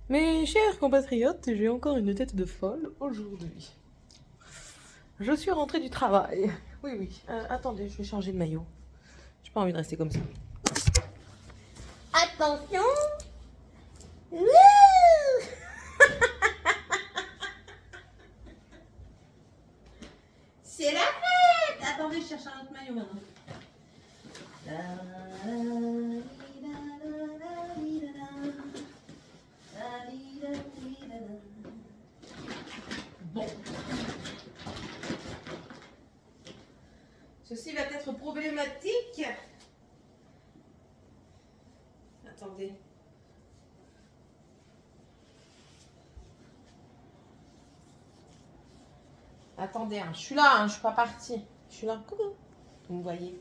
Mes chers compatriotes, j'ai encore une tête de folle aujourd'hui. Je suis rentrée du travail. Oui, oui. Attendez, je vais changer de maillot. J'ai pas envie de rester comme ça. Attention. Wouh. C'est la fête. Attendez, je cherche un autre maillot maintenant. Bon. Ceci va être problématique. Attendez. Attendez, hein. Je suis là, je suis pas partie. Je suis là. Coucou. Vous me voyez.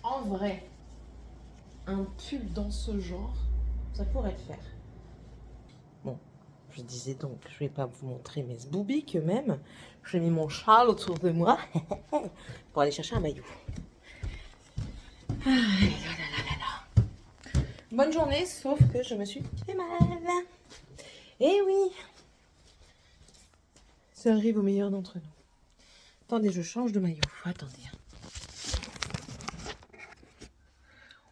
En vrai, un pull dans ce genre, ça pourrait le faire. Bon, je disais donc, je vais pas vous montrer mes sboubiques même. J'ai mis mon châle autour de moi pour aller chercher un maillot. Bonne journée, sauf que je me suis fait mal. Eh oui, ça arrive aux meilleurs d'entre nous. Attendez, je change de maillot. Attendez.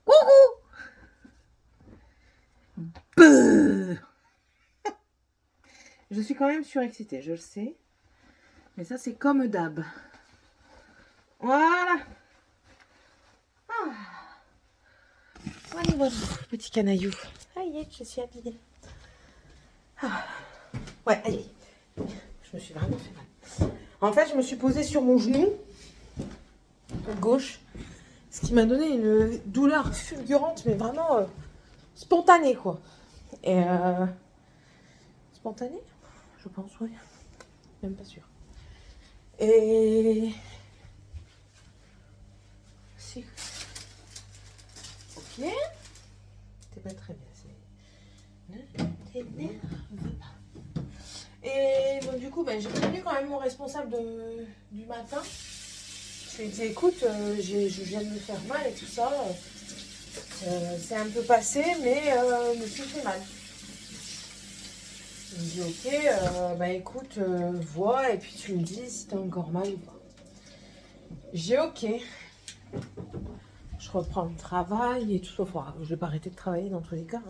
Coucou. Beuh. Je suis quand même surexcitée, je le sais. Mais ça, c'est comme d'hab. Voilà. Ah. Voilà, petit canaillou. Aïe, je suis habillée. Ah. Ouais, aïe. Je me suis vraiment fait mal. En fait, je me suis posée sur mon genou gauche. Ce qui m'a donné une douleur fulgurante, mais vraiment spontanée, quoi. Et spontanée, je pense, oui. Même pas sûr. Et si. Ok. C'était pas très bien. Ne t'énerve pas. Et donc, du coup, ben, j'ai prévenu quand même mon responsable du matin. Je lui ai dit, écoute, je viens de me faire mal et tout ça. C'est un peu passé, mais je me suis fait mal. Il me dit, ok, bah écoute, vois, et puis tu me dis si t'as encore mal ou pas. J'ai ok. Je reprends le travail et tout ça. Enfin, je vais pas arrêter de travailler dans tous les cas.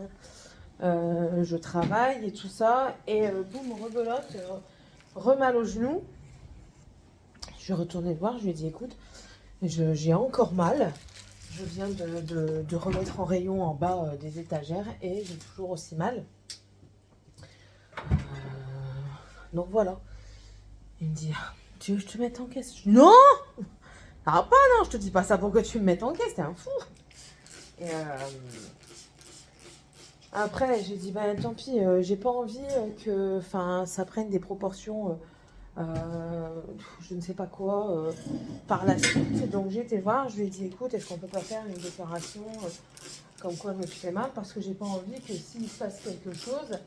Hein. Je travaille et tout ça. Et boum, rebelote, remal au genou. Je suis retournée le voir, je lui ai dit, écoute, j'ai encore mal. Je viens de remettre en rayon en bas des étagères et j'ai toujours aussi mal. Donc voilà. Il me dit, tu veux que je te mette en caisse? Non! Ah pas, non, je te dis pas ça pour que tu me mettes en caisse, t'es un fou. Et après, j'ai dit, ben tant pis, j'ai pas envie que ça prenne des proportions, je ne sais pas quoi, par la suite. Donc j'ai été voir, je lui ai dit, écoute, est-ce qu'on peut pas faire une déclaration comme quoi je me suis fait mal, parce que j'ai pas envie que s'il se passe quelque chose,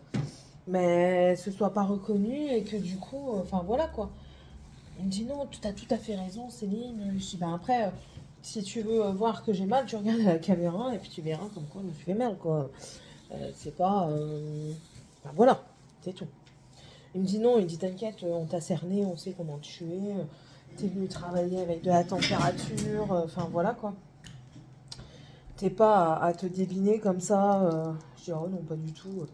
mais ce soit pas reconnu et que du coup, voilà quoi. Il me dit non, tu as tout à fait raison, Céline. Je dis ben après, si tu veux voir que j'ai mal, tu regardes à la caméra et puis tu verras comme quoi je me suis fait mal quoi. C'est pas, voilà, c'est tout. Il me dit non, il me dit t'inquiète, on t'a cerné, on sait comment tu es. T'es venu travailler avec de la température, voilà quoi. T'es pas à te débiner comme ça. Je dis oh non, pas du tout.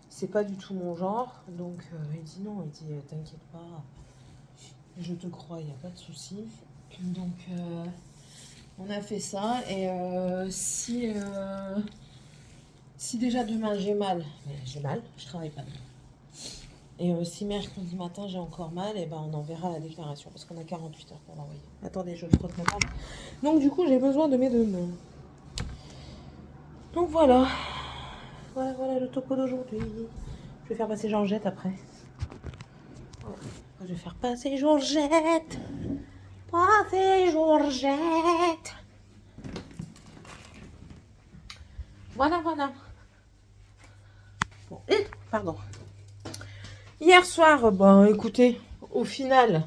C'est pas du tout mon genre. Donc il dit non, il dit t'inquiète pas. Je te crois, il n'y a pas de souci. Donc, on a fait ça. Et si déjà demain j'ai mal, je travaille pas demain. Et si mercredi matin j'ai encore mal, et ben on enverra la déclaration parce qu'on a 48 heures pour l'envoyer. Attendez, je frotte ma table. Donc, du coup, j'ai besoin de mes deux mains. Donc, voilà. Voilà le topo d'aujourd'hui. Je vais faire passer Georgette après. Je vais faire passer Georgette. Passer Georgette. Voilà. Bon, pardon. Hier soir, écoutez, au final,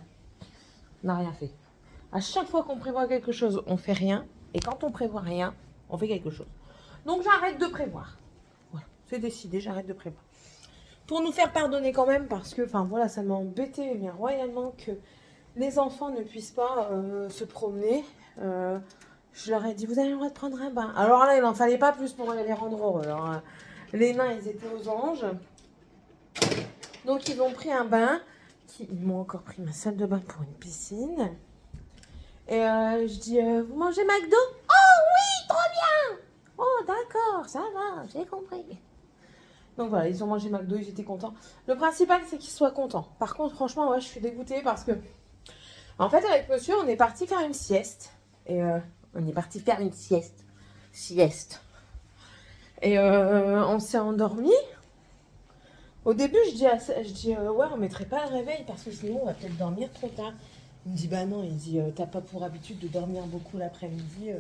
on n'a rien fait. À chaque fois qu'on prévoit quelque chose, on fait rien. Et quand on prévoit rien, on fait quelque chose. Donc j'arrête de prévoir. C'est décidé, j'arrête de préparer. Pour nous faire pardonner quand même, parce que, enfin voilà, ça m'a embêté mais royalement que les enfants ne puissent pas se promener. Je leur ai dit, vous avez le droit de prendre un bain. Alors là, il n'en fallait pas plus pour les rendre heureux. Alors, les nains, ils étaient aux anges. Donc, ils ont pris un bain. Ils m'ont encore pris ma salle de bain pour une piscine. Et je dis, vous mangez McDo? Oh oui, trop bien! Oh d'accord, ça va, j'ai compris. Donc voilà, ils ont mangé McDo, ils étaient contents. Le principal, c'est qu'ils soient contents. Par contre, franchement, ouais, je suis dégoûtée parce que, en fait, avec monsieur, on est parti faire une sieste. Et on est parti faire une sieste. Et on s'est endormi. Au début, je dis ouais, on mettrait pas le réveil parce que sinon, on va peut-être dormir trop tard. Il me dit, bah non, il dit, t'as pas pour habitude de dormir beaucoup l'après-midi.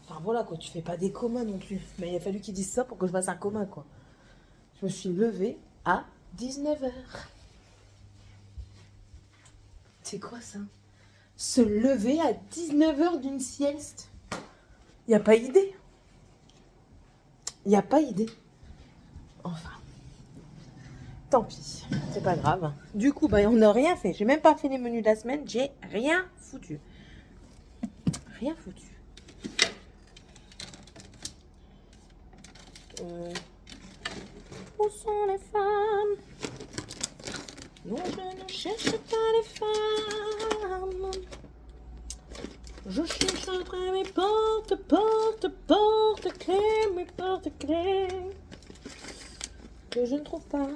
Enfin voilà, quoi, tu fais pas des comas non plus. Mais il a fallu qu'il dise ça pour que je fasse un coma, quoi. Je me suis levée à 19h. C'est quoi ça? Se lever à 19h d'une sieste? Il n'y a pas idée. Il n'y a pas idée. Enfin. Tant pis. C'est pas grave. Du coup, bah, on n'a rien fait. J'ai même pas fait les menus de la semaine. J'ai rien foutu. Rien foutu. Où sont les femmes? Non, je ne cherche pas les femmes. Je cherche entre mes porte-clés que je ne trouve pas.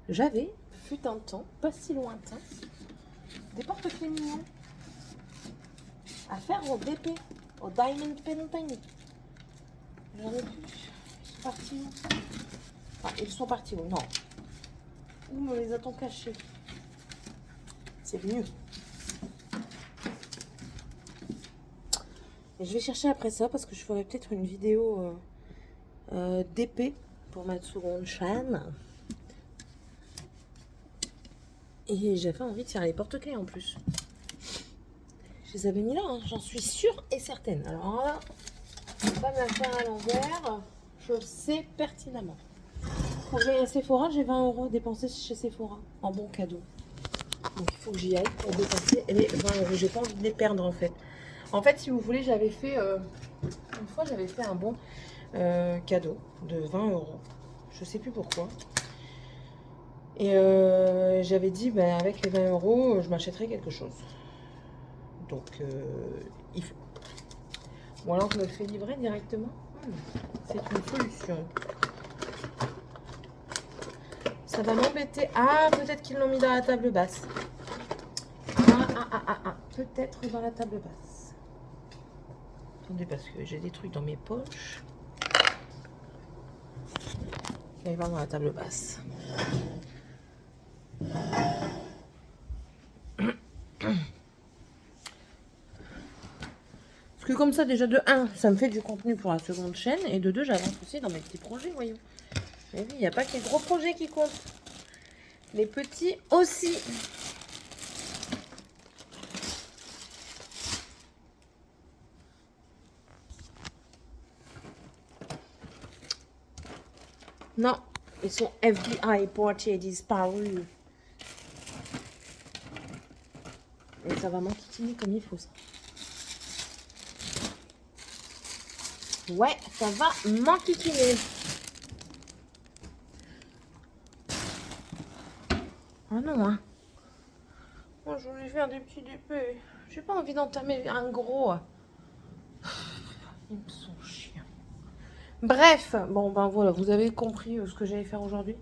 J'avais, fut un temps, pas si lointain, des porte-clés mignons à faire au DP, au Diamond Painting. J'en ai plus. Ils sont partis. Enfin, ils sont partis où? Non. Où me les a-t-on cachés? C'est mieux. Et je vais chercher après ça parce que je ferai peut-être une vidéo d'épée pour ma seconde chaîne. Et j'avais envie de faire les porte-clés en plus. Je les avais mis là, hein, j'en suis sûre et certaine. Alors là, je ne vais pas me la faire à l'envers. Je sais pertinemment. Pour aller à Sephora, j'ai 20 € dépensés chez Sephora en bon cadeau. Donc il faut que j'y aille pour dépenser les 20 €. J'ai pas envie de les perdre en fait. En fait, si vous voulez, j'avais fait une fois, j'avais fait un bon cadeau de 20 €. Je sais plus pourquoi. Et j'avais dit, ben, avec les 20 €, je m'achèterais quelque chose. Donc, il faut. Ou alors, je me le fais livrer directement. C'est une solution. Ça va m'embêter. Ah, peut-être qu'ils l'ont mis dans la table basse. Peut-être dans la table basse. Attendez, parce que j'ai des trucs dans mes poches. Il va dans la table basse. Parce que comme ça, déjà de 1, ça me fait du contenu pour la seconde chaîne. Et de 2, j'avance aussi dans mes petits projets, voyons. Mais oui, il n'y a pas que les gros projets qui comptent. Les petits aussi. Non, ils sont FBI portés disparus. Et ça va m'enquiquiner comme il faut, ça. Ouais, ça va m'enquiquiner. Ah non, hein. Moi, je voulais faire des petits DP. J'ai pas envie d'entamer un gros. Ils me sont chiants. Bref, bon, ben voilà, vous avez compris ce que j'allais faire aujourd'hui.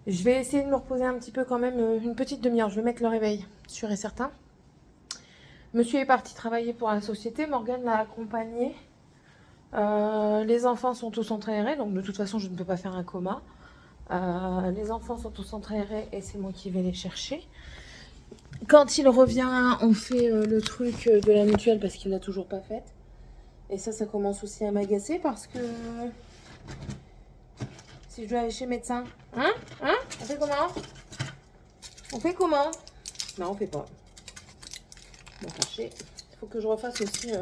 Je vais essayer de me reposer un petit peu quand même, une petite demi-heure. Je vais mettre le réveil, sûr et certain. Monsieur est parti travailler pour la société. Morgane l'a accompagné. Les enfants sont tous centres aérés, donc de toute façon, je ne peux pas faire un coma. Les enfants sont tous centres aérés et c'est moi qui vais les chercher. Quand il revient, on fait le truc de la mutuelle parce qu'il l'a toujours pas faite. Et ça commence aussi à m'agacer parce que si je dois aller chez le médecin, hein, on fait comment? On fait comment? Non, on fait pas. Bon, fâché. Il faut que je refasse aussi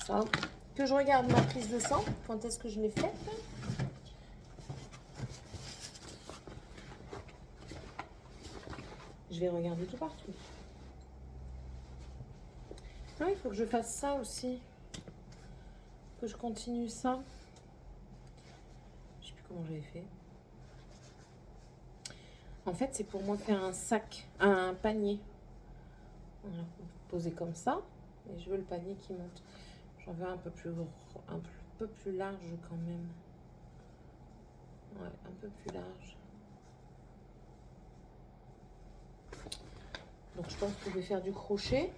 ça. Que je regarde ma prise de sang. Quand est-ce que je l'ai faite? Je vais regarder tout partout. Ah, il faut que je fasse ça aussi. Que je continue ça. Je sais plus comment j'avais fait. En fait, c'est pour moi faire un sac, un panier. Voilà, poser comme ça. Et je veux le panier qui monte. J'en veux un peu plus large quand même. Ouais, un peu plus large. Donc je pense que je vais faire du crochet.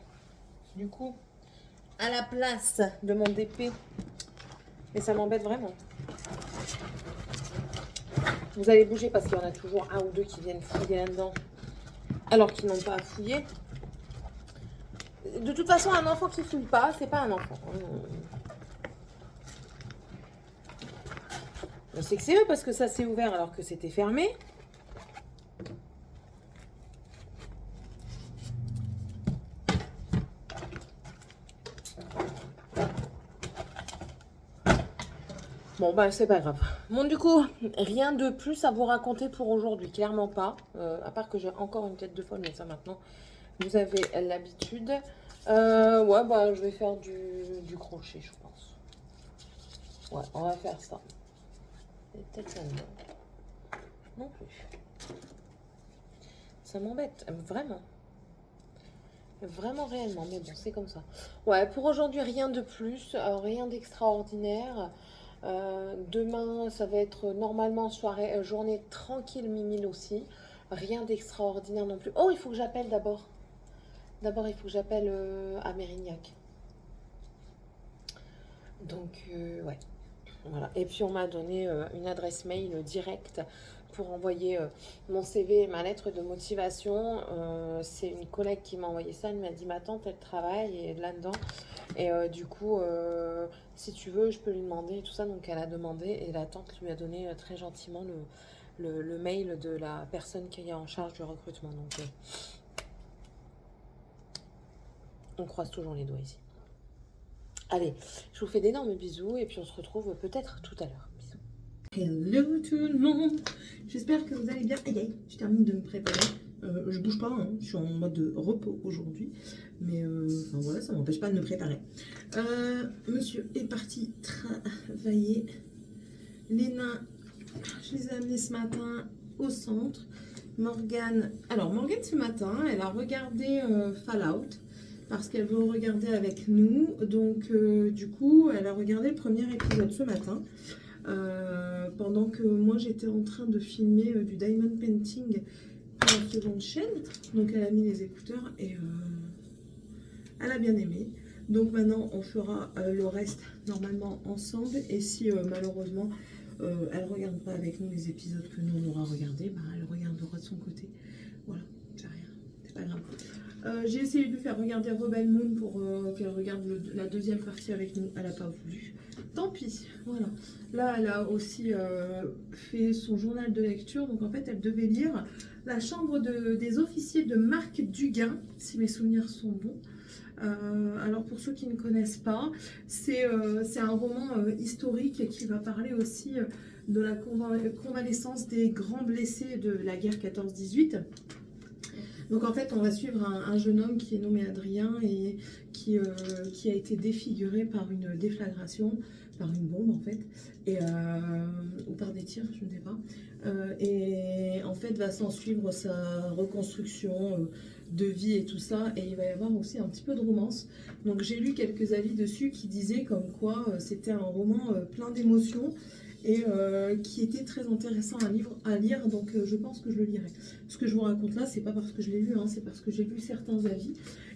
Du coup, à la place de mon DP. Mais ça m'embête vraiment. Vous allez bouger parce qu'il y en a toujours un ou deux qui viennent fouiller là-dedans. Alors qu'ils n'ont pas à fouiller. De toute façon, un enfant qui fouille pas, c'est pas un enfant. Je sais que c'est eux parce que ça s'est ouvert alors que c'était fermé. Bon, bah, c'est pas grave. Bon, du coup, rien de plus à vous raconter pour aujourd'hui. Clairement pas. À part que j'ai encore une tête de folle, mais ça maintenant, vous avez l'habitude. Ouais, bah, je vais faire du crochet, je pense. Ouais, on va faire ça. Et peut-être ça non plus. Ça m'embête, vraiment. Vraiment, réellement, mais bon, c'est comme ça. Ouais, pour aujourd'hui, rien de plus, rien d'extraordinaire. Demain, ça va être normalement soirée, journée tranquille, mimile aussi. Rien d'extraordinaire non plus. Oh, il faut que j'appelle d'abord. D'abord, il faut que j'appelle à Mérignac. Donc, ouais. Voilà. Et puis, on m'a donné une adresse mail directe pour envoyer mon CV et ma lettre de motivation. C'est une collègue qui m'a envoyé ça. Elle m'a dit, ma tante, elle travaille là-dedans. Et du coup, si tu veux, je peux lui demander et tout ça. Donc, elle a demandé et la tante lui a donné très gentiment le mail de la personne qui est en charge du recrutement. Donc, on croise toujours les doigts ici. Allez, je vous fais d'énormes bisous et puis on se retrouve peut-être tout à l'heure. Bisous. Hello tout le monde, j'espère que vous allez bien. Aïe aïe, je termine de me préparer. Je bouge pas, hein. Je suis en mode repos aujourd'hui. Mais enfin, voilà, ça m'empêche pas de me préparer. Monsieur est parti travailler. Les nains, je les ai amenés ce matin au centre. Morgane, alors Morgane ce matin, elle a regardé Fallout. Parce qu'elle veut regarder avec nous. Donc, du coup, elle a regardé le premier épisode ce matin. Pendant que moi, j'étais en train de filmer du diamond painting pour la seconde chaîne. Donc, elle a mis les écouteurs et elle a bien aimé. Donc, maintenant, on fera le reste normalement ensemble. Et si malheureusement, elle ne regarde pas avec nous les épisodes que nous, on aura regardés, bah, elle regardera de son côté. Voilà, c'est rien. C'est pas grave. J'ai essayé de lui faire regarder Rebel Moon pour qu'elle regarde la deuxième partie avec nous. Elle n'a pas voulu. Tant pis, voilà. Là, elle a aussi fait son journal de lecture. Donc, en fait, elle devait lire La chambre des officiers de Marc Duguin, si mes souvenirs sont bons. Alors, pour ceux qui ne connaissent pas, c'est un roman historique qui va parler aussi de la convalescence des grands blessés de la guerre 14-18. Donc en fait, on va suivre un jeune homme qui est nommé Adrien et qui a été défiguré par une déflagration, par une bombe en fait, ou par des tirs, je ne sais pas. Et en fait, va s'en suivre sa reconstruction de vie et tout ça. Et il va y avoir aussi un petit peu de romance. Donc j'ai lu quelques avis dessus qui disaient comme quoi c'était un roman plein d'émotions. Et qui était très intéressant à lire, donc je pense que je le lirai. Ce que je vous raconte là, c'est pas parce que je l'ai lu, hein, c'est parce que j'ai lu certains avis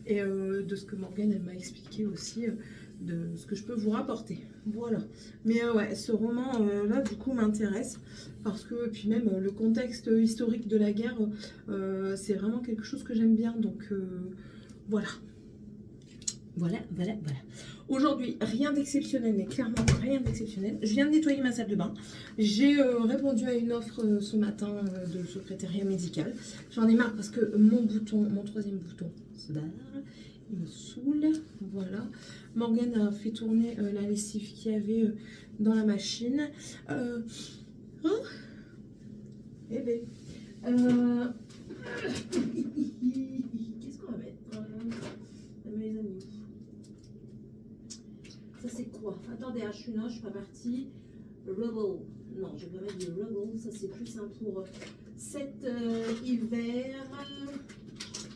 et de ce que Morgane elle m'a expliqué aussi, de ce que je peux vous rapporter. Voilà. Mais ouais, ce roman là du coup m'intéresse parce que puis même le contexte historique de la guerre, c'est vraiment quelque chose que j'aime bien, donc voilà. Voilà. Aujourd'hui, rien d'exceptionnel, mais clairement rien d'exceptionnel. Je viens de nettoyer ma salle de bain. J'ai répondu à une offre ce matin de secrétariat médical. J'en ai marre parce que mon troisième bouton se barre. Il me saoule. Voilà. Morgane a fait tourner la lessive qu'il y avait dans la machine. Oh eh ben. Qu'est-ce qu'on va mettre mes amis? Ça c'est quoi? Attendez, je suis là, je suis pas partie. Rubble. Non, je vais pas mettre du Rubble. Ça c'est plus un pour cet hiver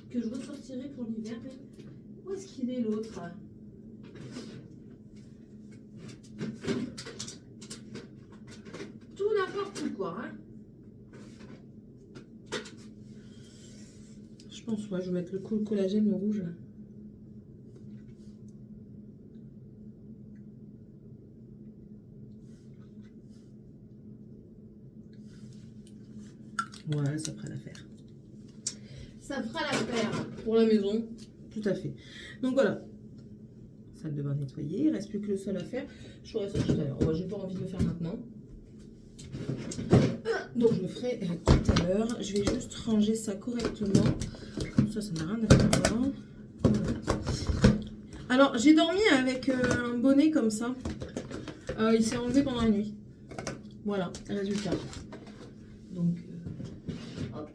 que je ressortirai pour l'hiver. Mais où est-ce qu'il est l'autre? Tout n'importe quoi, hein. Je pense, ouais, je vais mettre le collagène, le rouge. Voilà, ça fera l'affaire. Ça fera l'affaire pour la maison, tout à fait. Donc voilà, salle de bain nettoyée, il ne reste plus que le sol à faire. Je ferai ça tout à l'heure. Moi, j'ai pas envie de le faire maintenant. Donc je le ferai tout à l'heure. Je vais juste ranger ça correctement. Ça n'a rien à faire. Voilà. Alors, j'ai dormi avec un bonnet comme ça. Il s'est enlevé pendant la nuit. Voilà, résultat. Donc, hop.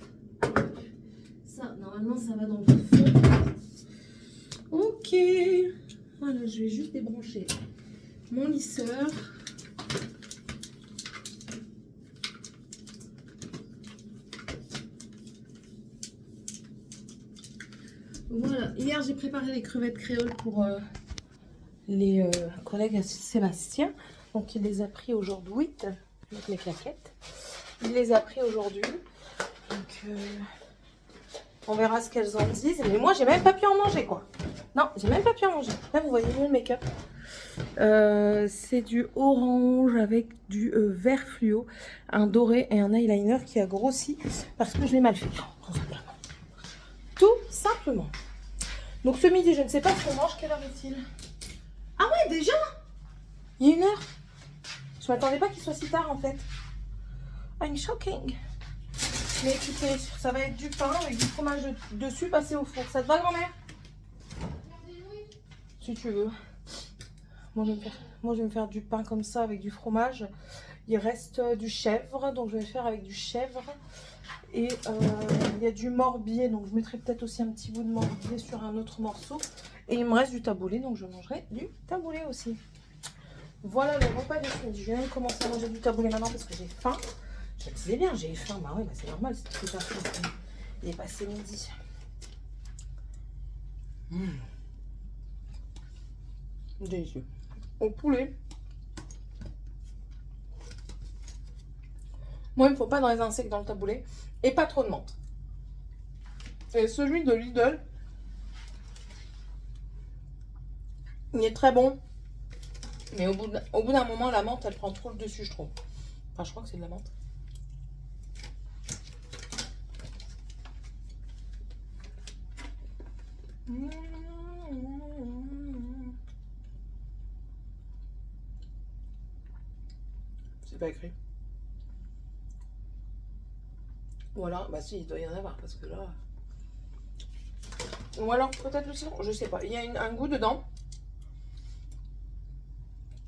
Ça, normalement, ça va dans le fond. Ok. Voilà, je vais juste débrancher mon lisseur. Voilà, hier j'ai préparé les crevettes créoles pour les collègues à Sébastien. Donc il les a pris aujourd'hui, avec mes claquettes. Il les a pris aujourd'hui. Donc on verra ce qu'elles en disent. Mais moi j'ai même pas pu en manger quoi. Non, j'ai même pas pu en manger. Là vous voyez le make-up. C'est du orange avec du vert fluo, un doré et un eyeliner qui a grossi parce que je l'ai mal fait. Tout simplement. Tout simplement. Donc ce midi, je ne sais pas ce qu'on mange. Quelle heure est-il? Ah ouais, déjà? Il y a 1 heure. Je m'attendais pas qu'il soit si tard en fait. I'm shocking. Mais écoutez, ça va être du pain avec du fromage dessus passé au four. Ça te va, grand-mère? Si tu veux. Moi je vais me faire du pain comme ça avec du fromage. Il reste du chèvre, donc je vais faire avec du chèvre. Et il y a du morbier, donc je mettrai peut-être aussi un petit bout de morbier sur un autre morceau. Et il me reste du taboulé, donc je mangerai du taboulé aussi. Voilà le repas de ce midi. Je viens de commencer à manger du taboulé maintenant parce que j'ai faim. Je me disais bien, j'ai faim. Bah ouais, bah c'est normal, c'est tout à fait. Il est passé midi. Délicieux. Au poulet. Moi, il ne faut pas de raisin sec dans le taboulé. Et pas trop de menthe. Et celui de Lidl, il est très bon. Mais au bout d'un moment, la menthe, elle prend trop le dessus, je trouve. Enfin, je crois que c'est de la menthe. C'est pas écrit. Voilà, bah si, il doit y en avoir parce que là. Ou alors peut-être le citron, je sais pas. Il y a un goût dedans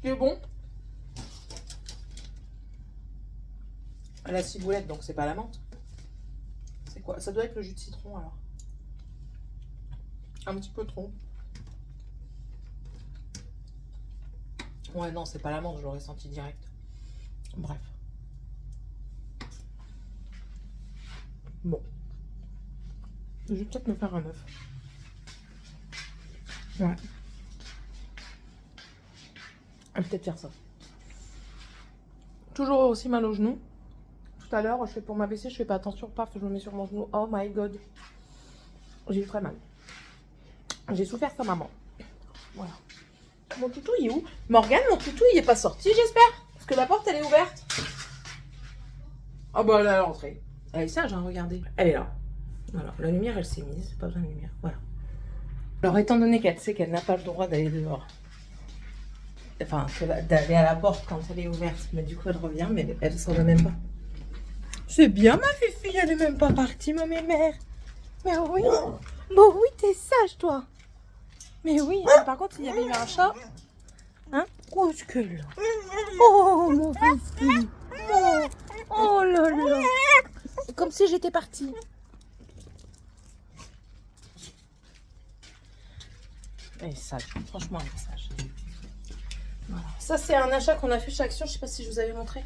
qui est bon. À la ciboulette, donc c'est pas la menthe. C'est quoi? Ça doit être le jus de citron alors. Un petit peu trop. Ouais, non, c'est pas la menthe, je l'aurais senti direct. Bref. Bon. Je vais peut-être me faire un œuf. Ouais. Je vais peut-être faire ça. Toujours aussi mal au genou. Tout à l'heure, je fais pour m'abaisser, je fais pas attention, paf, je me mets sur mon genou. Oh my god. J'ai eu très mal. J'ai souffert sa maman. Voilà. Mon toutou, il est où? Morgane, mon toutou, il est pas sorti, j'espère. Parce que la porte, elle est ouverte. Ah bah, elle est rentrée. Elle est sage, hein, regardez. Elle est là. Voilà, la lumière, elle s'est mise. Pas besoin de lumière. Voilà. Alors, étant donné qu'elle sait qu'elle n'a pas le droit d'aller dehors, enfin, d'aller à la porte quand elle est ouverte, mais du coup, elle revient, mais elle s'en va même pas. C'est bien, ma fifi, elle est même pas partie, ma mère. Mais oui. Bon, oui, t'es sage, toi. Mais oui, par contre, il y avait eu un chat. Hein? Oh, que là. Oh, mon fils. Oh, oh là là. Comme si j'étais partie. Elle est sage, franchement, elle est sage. Voilà. Ça, c'est un achat qu'on a fait chez Action. Je sais pas si je vous avais montré.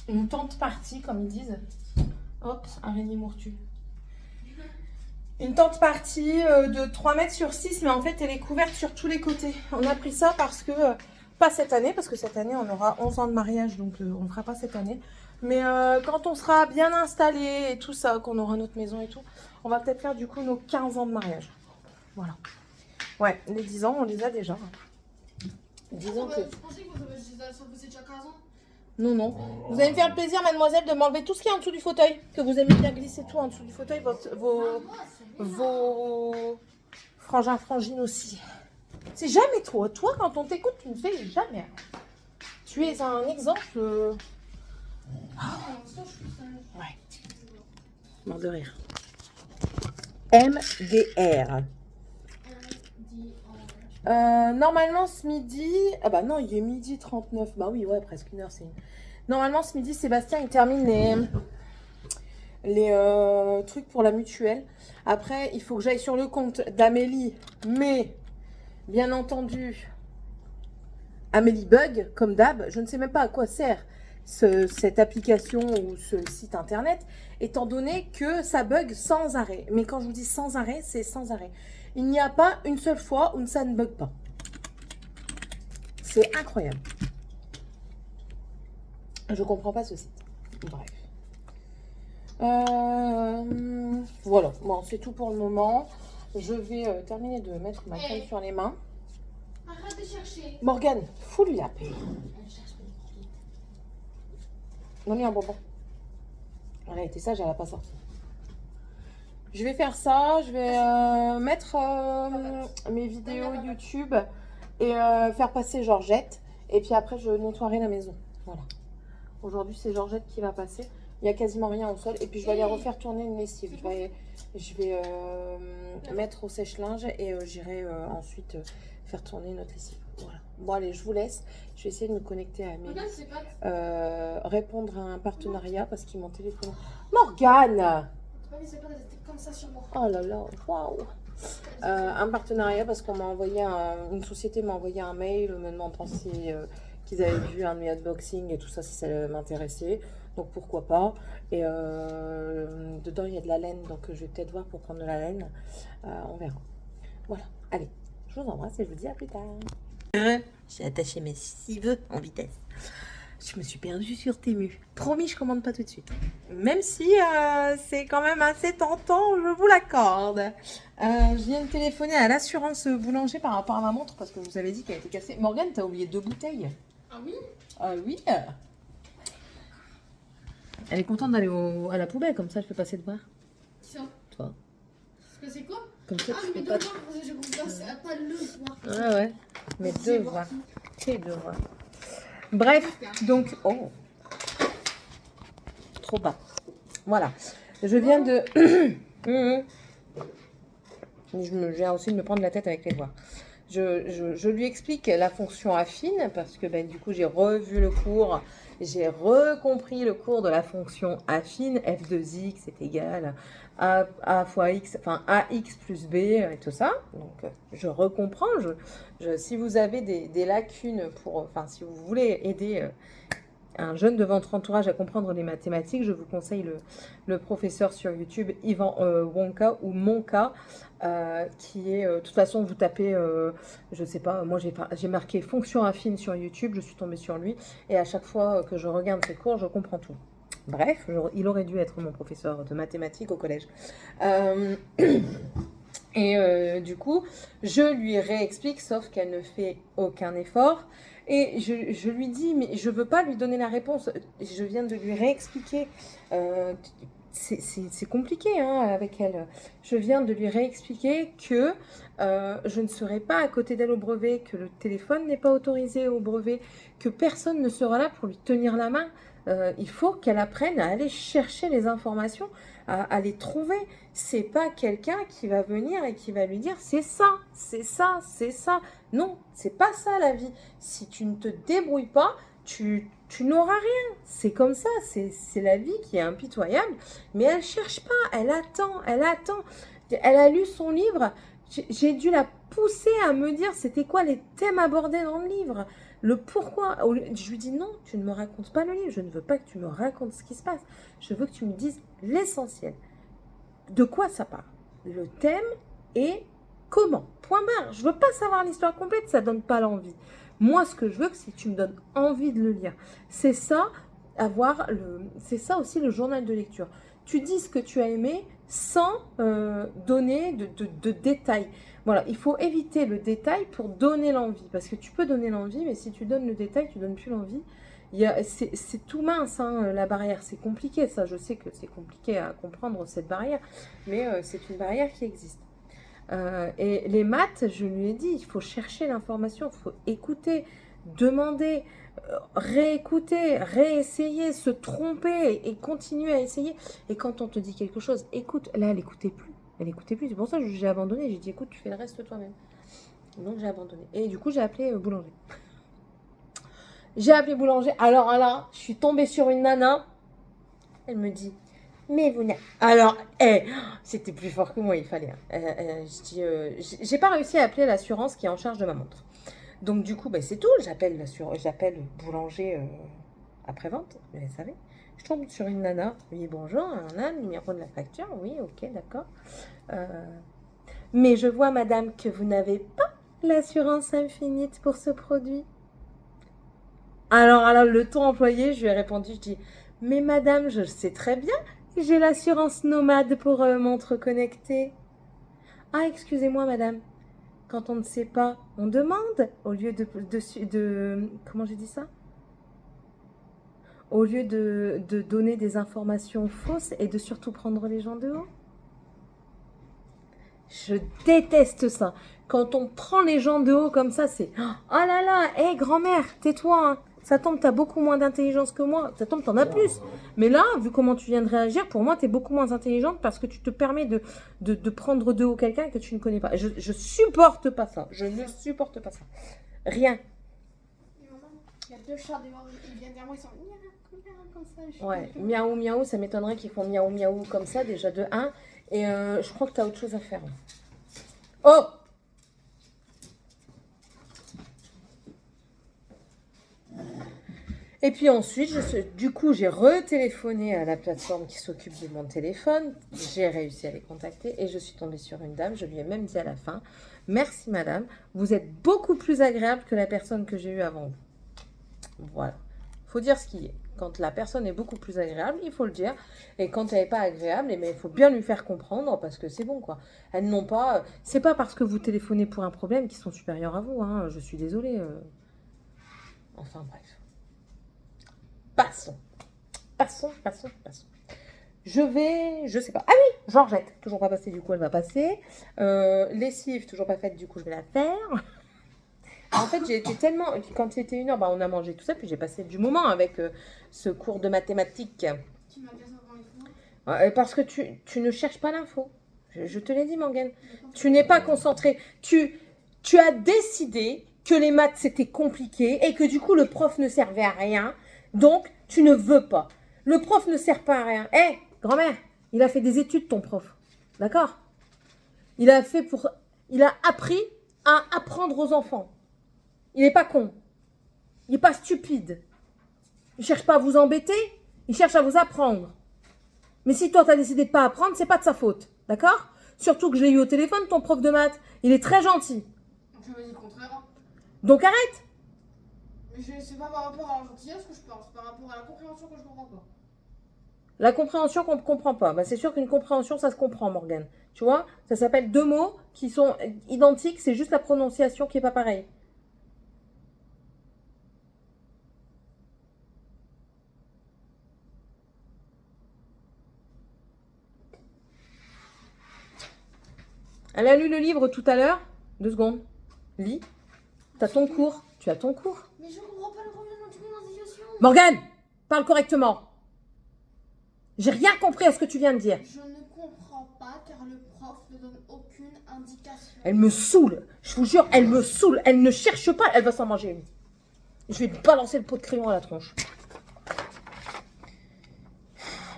Une tente partie, comme ils disent. Hop, araignée mourtue. Une tente partie de 3 mètres sur 6, mais en fait, elle est couverte sur tous les côtés. On a pris ça parce que, pas cette année, parce que cette année, on aura 11 ans de mariage, donc on ne fera pas cette année. Mais quand on sera bien installé et tout ça, qu'on aura notre maison et tout, on va peut-être faire du coup nos 15 ans de mariage. Voilà. Ouais, les 10 ans, on les a déjà. 10 ans que... Je pensais que ça faisait déjà 15 ans. Non, non. Vous allez me faire le plaisir, mademoiselle, de m'enlever tout ce qui est en dessous du fauteuil. Que vous aimez bien glisser tout en dessous du fauteuil. Vos frangins, frangines aussi. C'est jamais toi. Toi, quand on t'écoute, tu ne fais jamais. Tu es un exemple. Ouais. Mort de rire. MDR. Normalement, ce midi... Ah bah non, il est midi 39. Bah oui, ouais, presque une heure. Normalement, ce midi, Sébastien, il termine les trucs pour la mutuelle. Après, il faut que j'aille sur le compte d'Amélie. Mais, bien entendu, Amélie bug, comme d'hab. Je ne sais même pas à quoi sert cette application ou ce site internet, étant donné que ça bug sans arrêt. Mais quand je vous dis sans arrêt, c'est sans arrêt. Il n'y a pas une seule fois où ça ne bug pas. C'est incroyable. Je comprends pas ce site. Bref. Voilà. Bon, c'est tout pour le moment. Je vais terminer de mettre ma crème sur les mains. Arrête de chercher. Morgane, fous-lui la paix. Donne-lui un bonbon. Elle a été sage, elle n'a pas sorti. Je vais faire ça. Je vais mettre mes vidéos YouTube et faire passer Georgette. Et puis après, je nettoierai la maison. Voilà. Aujourd'hui, c'est Georgette qui va passer. Il n'y a quasiment rien au sol. Et puis, je vais aller refaire tourner une lessive. Je vais mettre au sèche-linge et j'irai ensuite faire tourner notre lessive. Voilà. Bon, allez, je vous laisse. Je vais essayer de me connecter à Amélie. Répondre à un partenariat parce qu'ils m'ont téléphoné. Morgane! Comme ça sur moi. Oh là là, waouh! Un partenariat parce qu'on m'a envoyé une société m'a envoyé un mail me demandant si qu'ils avaient vu un de mes unboxings et tout ça, si ça m'intéressait. Donc pourquoi pas. Et dedans il y a de la laine, donc je vais peut-être voir pour prendre de la laine. On verra. Voilà, allez, je vous embrasse et je vous dis à plus tard. J'ai attaché mes civeux en vitesse. Je me suis perdue sur Temu. Promis, je commande pas tout de suite. Même si c'est quand même assez tentant, je vous l'accorde. Je viens de téléphoner à l'assurance boulanger par rapport à ma montre parce que vous avez dit qu'elle était cassée. Morgane, t'as oublié 2 bouteilles. Ah oui? Ah oui. Elle est contente d'aller à la poubelle, comme ça je peux passer de voir. Qui ça? Toi. Parce que c'est quoi? Comme ça, tu mais fais pas... devoir, je vous passe pas le voir. Ah ouais, mais devoirs. Tes devoirs. Bref, donc... Oh, trop bas. Voilà. Je viens de... Je viens aussi de me prendre la tête avec les doigts. Je lui explique la fonction affine parce que ben, du coup j'ai revu le cours, j'ai recompris le cours de la fonction affine, f2x est égal à fois x, enfin ax plus b et tout ça. Donc je recomprends. Si vous avez des lacunes pour, enfin si vous voulez aider un jeune de votre entourage à comprendre les mathématiques, je vous conseille le professeur sur YouTube, Yvan Wonka ou Monka, qui est, de toute façon, vous tapez, je sais pas, moi j'ai marqué fonction affine sur YouTube, je suis tombée sur lui, et à chaque fois que je regarde ses cours, je comprends tout. Bref, il aurait dû être mon professeur de mathématiques au collège. Du coup, je lui réexplique, sauf qu'elle ne fait aucun effort. Et je lui dis, mais je ne veux pas lui donner la réponse. Je viens de lui réexpliquer. c'est compliqué hein, avec elle. Je viens de lui réexpliquer que je ne serai pas à côté d'elle au brevet, que le téléphone n'est pas autorisé au brevet, que personne ne sera là pour lui tenir la main. Il faut qu'elle apprenne à aller chercher les informations, à les trouver. C'est pas quelqu'un qui va venir et qui va lui dire c'est ça, c'est ça, c'est ça. Non, c'est pas ça la vie. Si tu ne te débrouilles pas, tu n'auras rien. C'est comme ça, c'est la vie qui est impitoyable. Mais elle cherche pas, elle attend, elle attend. Elle a lu son livre. J'ai dû la pousser à me dire c'était quoi les thèmes abordés dans le livre. Le pourquoi. Je lui dis non, tu ne me racontes pas le livre. Je ne veux pas que tu me racontes ce qui se passe. Je veux que tu me dises l'essentiel. De quoi ça parle? Le thème et comment. Point barre. Je veux pas savoir l'histoire complète, ça donne pas l'envie. Moi, ce que je veux, c'est que tu me donnes envie de le lire. C'est ça, c'est ça aussi le journal de lecture. Tu dis ce que tu as aimé sans donner de détails. Voilà, il faut éviter le détail pour donner l'envie. Parce que tu peux donner l'envie, mais si tu donnes le détail, tu donnes plus l'envie. C'est tout mince, hein, la barrière. C'est compliqué, ça. Je sais que c'est compliqué à comprendre, cette barrière. Mais c'est une barrière qui existe. Et les maths, je lui ai dit, il faut chercher l'information, il faut écouter, demander, réécouter, réessayer, se tromper et continuer à essayer. Et quand on te dit quelque chose, écoute. Là, elle n'écoutait plus. Elle n'écoutait plus. C'est pour ça que j'ai abandonné. J'ai dit, écoute, tu fais le reste toi-même. Donc, j'ai abandonné. Et du coup, j'ai appelé Boulanger. J'ai appelé Boulanger. Alors là, je suis tombée sur une nana. Elle me dit, mais vous n'avez... Alors, c'était plus fort que moi, il fallait. Je dis, j'ai pas réussi à appeler l'assurance qui est en charge de ma montre. Donc du coup, c'est tout. J'appelle Boulanger après-vente, vous savez. Je tombe sur une nana. Oui, bonjour, on a le numéro de la facture. Oui, ok, d'accord. Mais je vois, madame, que vous n'avez pas l'assurance infinite pour ce produit. Alors, le ton employé, je lui ai répondu, je dis, mais madame, je le sais très bien. J'ai l'assurance nomade pour montre connectée. Ah, excusez-moi, madame. Quand on ne sait pas, on demande au lieu de comment j'ai dit ça? Au lieu de donner des informations fausses et de surtout prendre les gens de haut. Je déteste ça. Quand on prend les gens de haut comme ça, c'est oh là là, hé grand-mère, tais-toi. Hein. Ça tombe, t'as beaucoup moins d'intelligence que moi. Ça tombe, t'en as plus. Mais là, vu comment tu viens de réagir, pour moi, t'es beaucoup moins intelligente parce que tu te permets de prendre de haut quelqu'un que tu ne connais pas. Je supporte pas ça. Je ne supporte pas ça. Rien. Il y a 2 chats dehors, ils viennent vers moi, ils sont comme ça. Ouais, miaou miaou, ça m'étonnerait qu'ils font miaou miaou comme ça, déjà de 1. Et je crois que t'as autre chose à faire. Oh! Et puis ensuite, du coup, j'ai retéléphoné à la plateforme qui s'occupe de mon téléphone. J'ai réussi à les contacter et je suis tombée sur une dame. Je lui ai même dit à la fin, merci madame, vous êtes beaucoup plus agréable que la personne que j'ai eue avant vous. Voilà. Il faut dire ce qui est. Quand la personne est beaucoup plus agréable, il faut le dire. Et quand elle n'est pas agréable, il faut bien lui faire comprendre parce que c'est bon, quoi. Elles n'ont pas... C'est pas parce que vous téléphonez pour un problème qu'ils sont supérieurs à vous, hein. Je suis désolée. Enfin, bref. Passons. Je sais pas. Ah oui, Georgette, toujours pas passée, du coup elle va passer. Lessive, toujours pas faite, du coup je vais la faire. En fait, j'ai été tellement... Quand c'était 1h, on a mangé tout ça, puis j'ai passé du moment avec ce cours de mathématiques. Tu m'as dit ça avant les fois. Parce que tu ne cherches pas l'info. Je te l'ai dit, Morgane. Tu n'es pas concentré. Tu as décidé que les maths c'était compliqué et que du coup le prof ne servait à rien. Donc, tu ne veux pas. Le prof ne sert pas à rien. Hé, grand-mère, il a fait des études, ton prof. D'accord? Il a appris à apprendre aux enfants. Il n'est pas con. Il n'est pas stupide. Il ne cherche pas à vous embêter. Il cherche à vous apprendre. Mais si toi, tu as décidé de ne pas apprendre, c'est pas de sa faute. D'accord? Surtout que je l'ai eu au téléphone, ton prof de maths. Il est très gentil. Tu m'as dit le contraire. Donc arrête. Mais c'est pas par rapport à la gentillesse que je parle, c'est par rapport à la compréhension que je comprends pas. La compréhension qu'on ne comprend pas. C'est sûr qu'une compréhension, ça se comprend, Morgane. Tu vois? Ça s'appelle 2 mots qui sont identiques, c'est juste la prononciation qui n'est pas pareille. Elle a lu le livre tout à l'heure. 2 secondes. Lis. T'as ton cours. Tu as ton cours. Mais je comprends pas le problème dans toute prononciation. Morgane, parle correctement. J'ai rien compris à ce que tu viens de dire. Je ne comprends pas car le prof ne donne aucune indication. Elle me saoule. Je vous jure, elle me saoule. Elle ne cherche pas. Elle va s'en manger une. Je vais te balancer le pot de crayon à la tronche.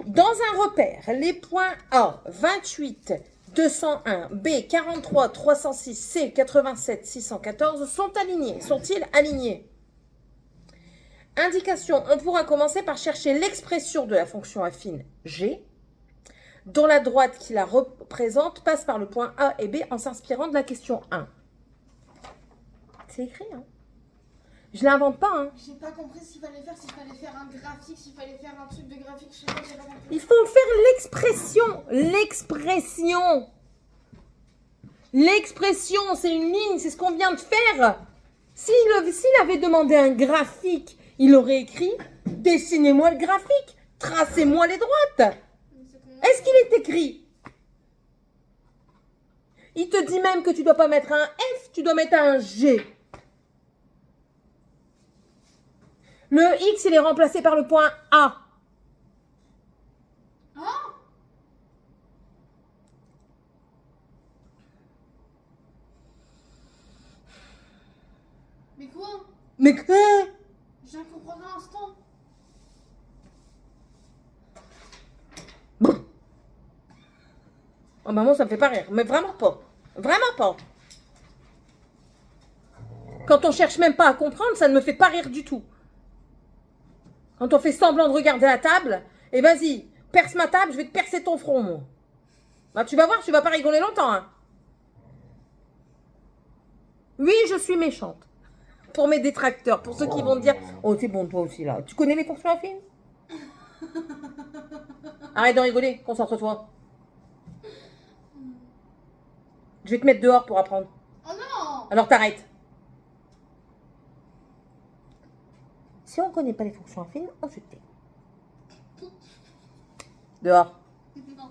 Dans un repère, les points A, 28, 201, B, 43, 306, C, 87, 614 sont alignés. Sont-ils alignés? Indication, on pourra commencer par chercher l'expression de la fonction affine G, dont la droite qui la représente passe par le point A et B en s'inspirant de la question 1. C'est écrit, hein? Je l'invente pas, hein? J'ai pas compris s'il fallait faire un graphique, s'il fallait faire un truc de graphique, je sais pas, j'ai pas compris. Il faut faire l'expression. L'expression. L'expression, c'est une ligne, c'est ce qu'on vient de faire. S'il avait demandé un graphique, il aurait écrit « Dessinez-moi le graphique, tracez-moi les droites ». Est-ce qu'il est écrit? Il te dit même que tu ne dois pas mettre un F, tu dois mettre un G. Le X, il est remplacé par le point A. Ah, mais quoi? Mais que... Je viens de comprendre à l'instant. Oh maman, ça me fait pas rire. Mais vraiment pas. Vraiment pas. Quand on cherche même pas à comprendre, ça ne me fait pas rire du tout. Quand on fait semblant de regarder la table, et vas-y, perce ma table, je vais te percer ton front, moi. Bah, tu vas voir, tu vas pas rigoler longtemps, hein. Oui, je suis méchante. Pour mes détracteurs, pour ceux qui vont dire « Oh, c'est bon, toi aussi, là. Tu connais les fonctions affines ?» Arrête de rigoler, concentre-toi. Je vais te mettre dehors pour apprendre. Oh non! Alors t'arrêtes. Si on ne connaît pas les fonctions affines, on se tait. Dehors. Non.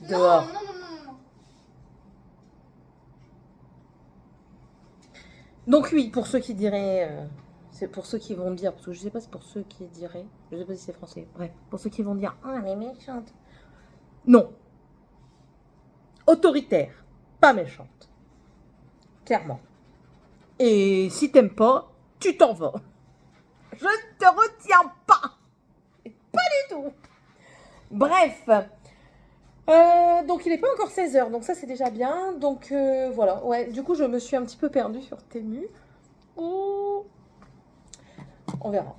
Dehors. Non, non, non, non, non. Donc oui, pour ceux qui diraient, c'est pour ceux qui vont dire, parce que je sais pas, c'est pour ceux qui diraient, je sais pas si c'est français, bref, pour ceux qui vont dire, oh elle est méchante. Non. Autoritaire, pas méchante. Clairement. Et si t'aimes pas, tu t'en vas. Je ne te retiens pas. Pas du tout. Bref. Donc il n'est pas encore 16h, donc ça c'est déjà bien. Donc voilà, ouais, du coup je me suis un petit peu perdue sur Temu. Oh. On verra.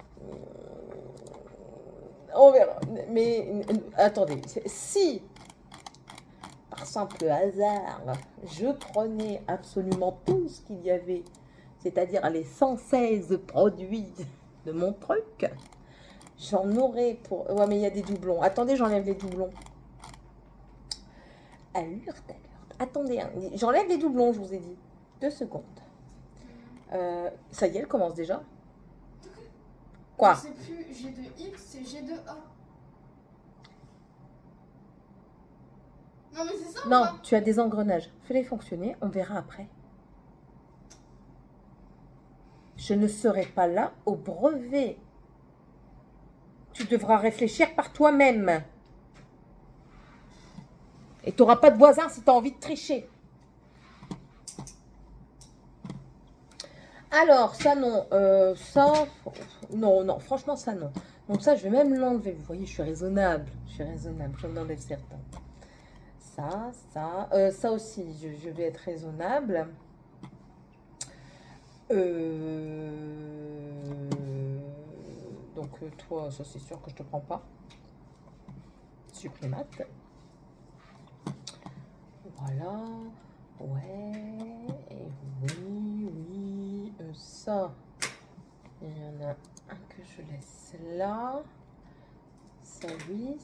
On verra. Mais attendez, si par simple hasard je prenais absolument tout ce qu'il y avait, c'est-à-dire les 116 produits de mon truc, j'en aurais pour... Ouais mais il y a des doublons. Attendez, j'enlève les doublons. Allure. Attendez, hein. J'enlève les doublons, je vous ai dit. 2 secondes. Ça y est, elle commence déjà. Quoi? C'est plus G2X, c'est G2A. Non mais c'est ça ou Non, pas? tu as des engrenages. Fais-les fonctionner, on verra après. Je ne serai pas là au brevet. Tu devras réfléchir par toi-même. Et tu n'auras pas de voisin si tu as envie de tricher. Alors, ça non. Ça, non, non, franchement, ça non. Donc ça, je vais même l'enlever. Vous voyez, je suis raisonnable. Je l'enlève certains. Ça aussi, je vais être raisonnable. Donc toi, ça c'est sûr que je te prends pas. Supprimate. Voilà. Ouais. Et oui. Ça. Il y en a un que je laisse là. Ça oui.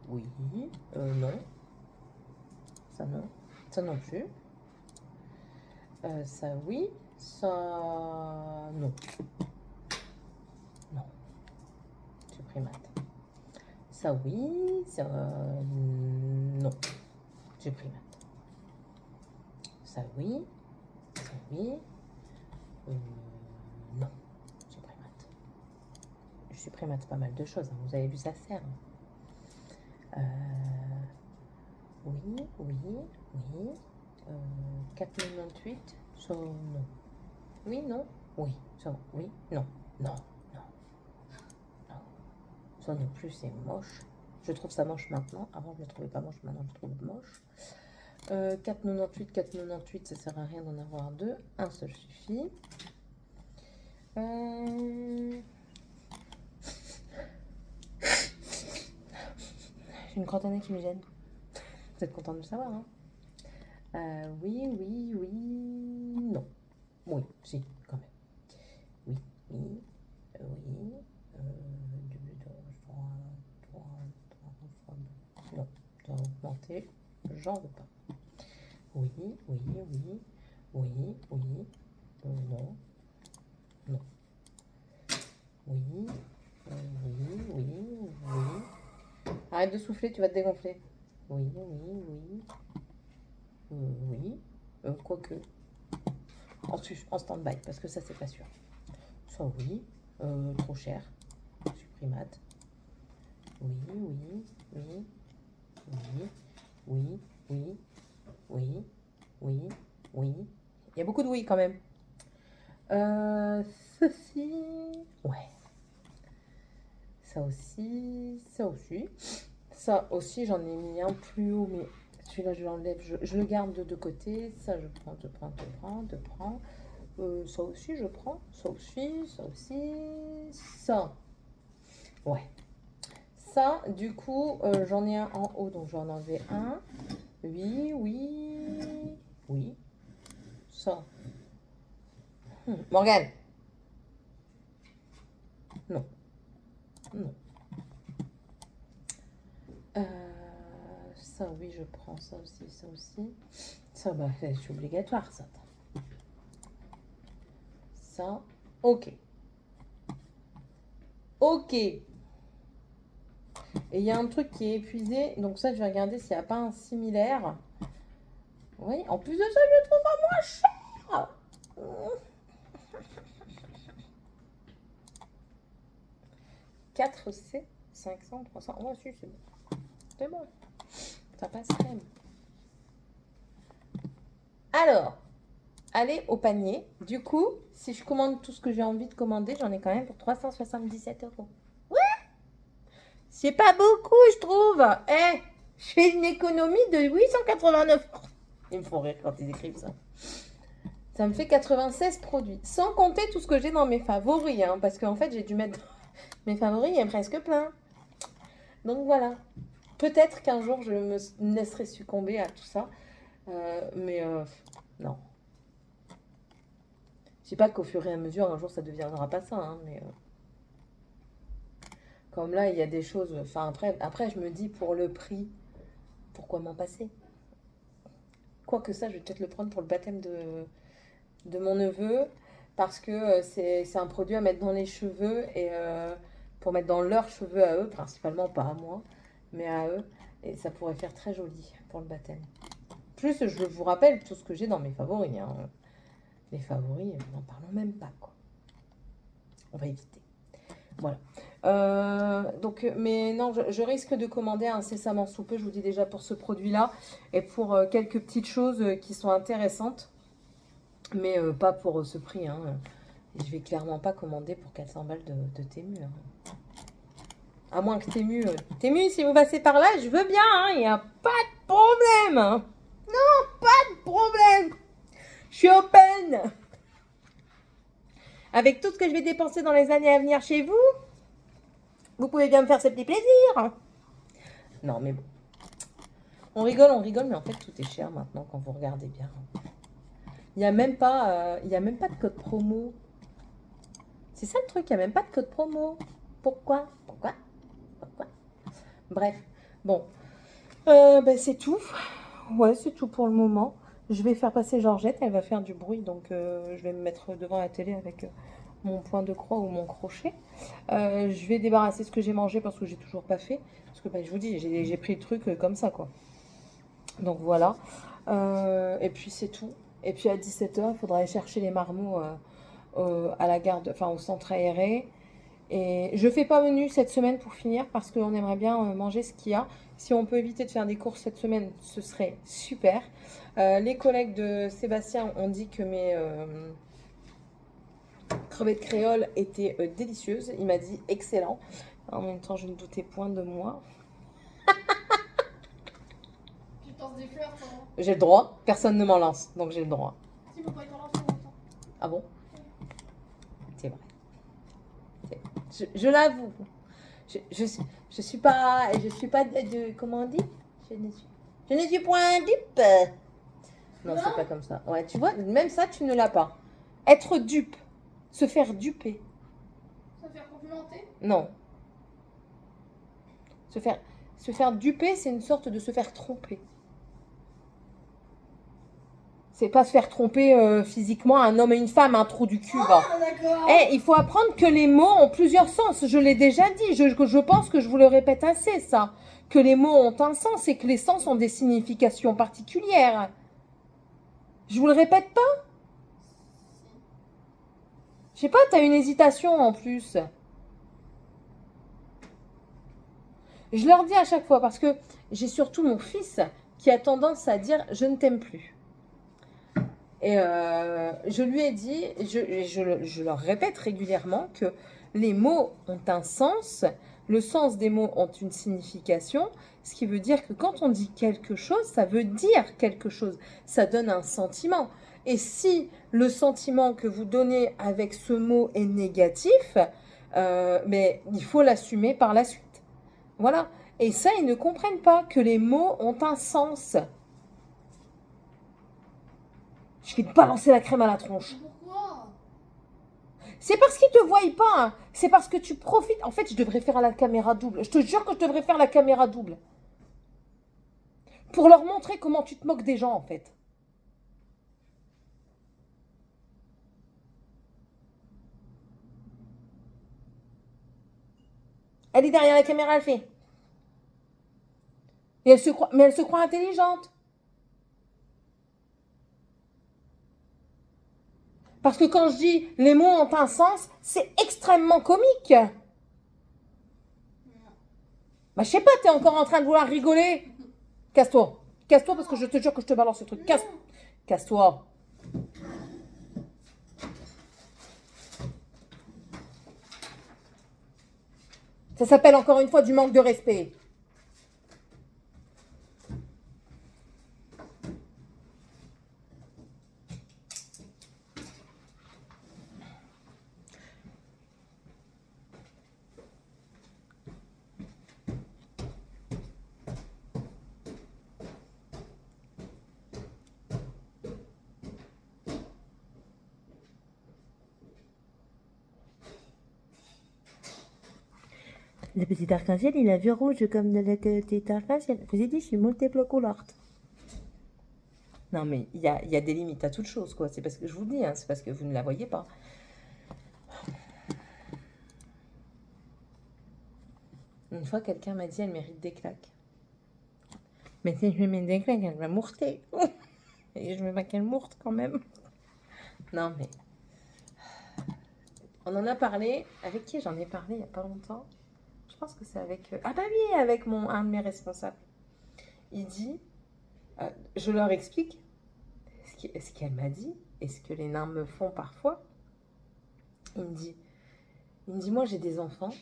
Oui. Non. Ça non. Ça non plus. Ça oui. Ça non. Non. Supprimate. Ça oui, ça non. J'ai pris mat. Ça oui, euh, non. J'ai pris mat. Je suis pris mat pas mal de choses, hein. Vous avez vu ça sert. Oui, oui, oui. 4,98, ça non. Oui, non. Oui, ça oui, non. Non, non, non. Ça non plus, c'est moche. Je trouve ça moche maintenant. Avant, je ne le trouvais pas moche. Maintenant, je le trouve moche. 4,98, 4,98, ça sert à rien d'en avoir deux. Un seul suffit. J'ai une crotte qui me gêne. Vous êtes content de le savoir, hein? Oui, oui, oui, non. Oui, si, quand même. Oui, oui, oui. 2, 3, 3, non, ça a augmenté. J'en veux pas. Oui, oui, oui, oui, oui. Non, non. Oui, oui, oui, oui. Arrête de souffler, tu vas te dégonfler. Oui, oui, oui. Oui. Quoique. En stand-by, parce que ça, c'est pas sûr. Ça, oui. Trop cher. Supprimate. Oui, oui, oui. Oui, oui, oui, oui, oui, oui. Il y a beaucoup de oui quand même. Ceci. Ouais. Ça aussi. Ça aussi. Ça aussi, j'en ai mis un plus haut, mais celui-là, je l'enlève. Je le garde de côté. Ça, je prends, je prends, je prends, je prends. Ça aussi, je prends. Ça aussi, ça aussi. Ça. Ouais. Ça, du coup, j'en ai un en haut, donc j'en enlever un. Oui, oui, oui. Ça. Morgane. Non. Non. Ça, oui, je prends ça aussi, ça aussi. Ça, bah, c'est obligatoire, ça. Ça, ok. Ok. Et il y a un truc qui est épuisé, donc ça, je vais regarder s'il n'y a pas un similaire. Oui, en plus de ça, je le trouve pas moins cher. 4C, 500, 300. Oh, si, c'est bon. C'est bon. Ça passe crème. Alors, allez au panier. Du coup, si je commande tout ce que j'ai envie de commander, j'en ai quand même pour 377 €. Ouais, c'est pas beaucoup, je trouve. Eh, je fais une économie de 889 €. Ils me font rire quand ils écrivent ça. Ça me fait 96 produits. Sans compter tout ce que j'ai dans mes favoris. Hein, parce qu'en fait, j'ai dû mettre mes favoris, il y a presque plein. Donc voilà. Peut-être qu'un jour, je me laisserai succomber à tout ça. Mais non. Je sais pas qu'au fur et à mesure, un jour, ça deviendra pas ça. Hein, mais comme là, il y a des choses... Enfin, après, je me dis, pour le prix, pourquoi m'en passer? Quoique ça, je vais peut-être le prendre pour le baptême de mon neveu. Parce que c'est un produit à mettre dans les cheveux. Et pour mettre dans leurs cheveux à eux, principalement, pas à moi, mais à eux. Et ça pourrait faire très joli pour le baptême. Plus, je vous rappelle tout ce que j'ai dans mes favoris. Hein. Les favoris, n'en parlons même pas, quoi. On va éviter. Voilà. Donc, mais non, je risque de commander incessamment sous peu, je vous dis déjà pour ce produit-là, et pour quelques petites choses qui sont intéressantes, mais pas pour ce prix. Hein. Et je vais clairement pas commander pour 400 balles de Temu. Hein. À moins que Temu, si vous passez par là, je veux bien, hein, il n'y a pas de problème. Hein. Non, pas de problème. Je suis open. Avec tout ce que je vais dépenser dans les années à venir chez vous, vous pouvez bien me faire ce petit plaisir. Non, mais bon. On rigole, mais en fait, tout est cher maintenant quand vous regardez bien. Il n'y a même pas de code promo. C'est ça le truc, il n'y a même pas de code promo. Pourquoi? Bref, bon. C'est tout. Ouais, c'est tout pour le moment. Je vais faire passer Georgette, elle va faire du bruit, donc je vais me mettre devant la télé avec mon point de croix ou mon crochet. Je vais débarrasser ce que j'ai mangé parce que j'ai toujours pas fait. Parce que bah, je vous dis, j'ai pris le truc comme ça, quoi. Donc voilà. Et puis c'est tout. Et puis à 17h, il faudra aller chercher les marmots à la gare, enfin au centre aéré. Et je fais pas menu cette semaine pour finir parce qu'on aimerait bien manger ce qu'il y a. Si on peut éviter de faire des courses cette semaine, ce serait super. Les collègues de Sébastien ont dit que mes crevettes créoles étaient délicieuses. Il m'a dit excellent. En même temps, je ne doutais point de moi. Tu lances des fleurs, toi. J'ai le droit. Personne ne m'en lance, donc j'ai le droit. Si, pourquoi ils t'en lancent en même temps? Ah bon? C'est vrai. Je l'avoue. Je suis pas de comment on dit? Je ne suis point dupe. Non, c'est pas comme ça. Ouais, tu vois, même ça, tu ne l'as pas. Être dupe, se faire duper. Se faire complimenter? Non. Se faire duper, c'est une sorte de se faire tromper. C'est pas se faire tromper physiquement un homme et une femme, un trou du cul, va. Ah, d'accord. Eh, il faut apprendre que les mots ont plusieurs sens. Je l'ai déjà dit. Je pense que je vous le répète assez, ça. Que les mots ont un sens et que les sens ont des significations particulières. Je vous le répète pas? Je sais pas, t'as une hésitation en plus. Je leur dis à chaque fois parce que j'ai surtout mon fils qui a tendance à dire « je ne t'aime plus ». Et je lui ai dit, je leur répète régulièrement que les mots ont un sens, le sens des mots ont une signification, ce qui veut dire que quand on dit quelque chose, ça veut dire quelque chose, ça donne un sentiment. Et si le sentiment que vous donnez avec ce mot est négatif, mais il faut l'assumer par la suite. Voilà. Et ça, ils ne comprennent pas que les mots ont un sens. Je vais te balancer la crème à la tronche. Pourquoi? C'est parce qu'ils te voient pas. Hein. C'est parce que tu profites. En fait, je devrais faire la caméra double. Je te jure que je devrais faire la caméra double. Pour leur montrer comment tu te moques des gens, en fait. Elle est derrière la caméra, elle fait. Et elle se croit, mais elle se croit intelligente. Parce que quand je dis les mots ont un sens, c'est extrêmement comique. Bah, je sais pas, t'es encore en train de vouloir rigoler. Casse-toi. Casse-toi parce que je te jure que je te balance ce truc. Casse-toi. Ça s'appelle encore une fois du manque de respect. Le petit arc-en-ciel, il a vu rouge comme le petit arc-en-ciel. Je vous ai dit, je suis multiple couleur. Non, mais il y a des limites à toute chose, quoi. C'est parce que je vous le dis, hein, c'est parce que vous ne la voyez pas. Une fois, quelqu'un m'a dit, elle mérite des claques. Mais si je lui mets des claques, elle va mourter. Et je veux pas qu'elle mourte quand même. Non, mais... On en a parlé. Avec qui j'en ai parlé il n'y a pas longtemps? Je pense que c'est avec... Ah bah oui, avec un de mes responsables. Il dit... je leur explique ce qu'elle m'a dit et ce que les nains me font parfois. Il me dit, moi j'ai des enfants.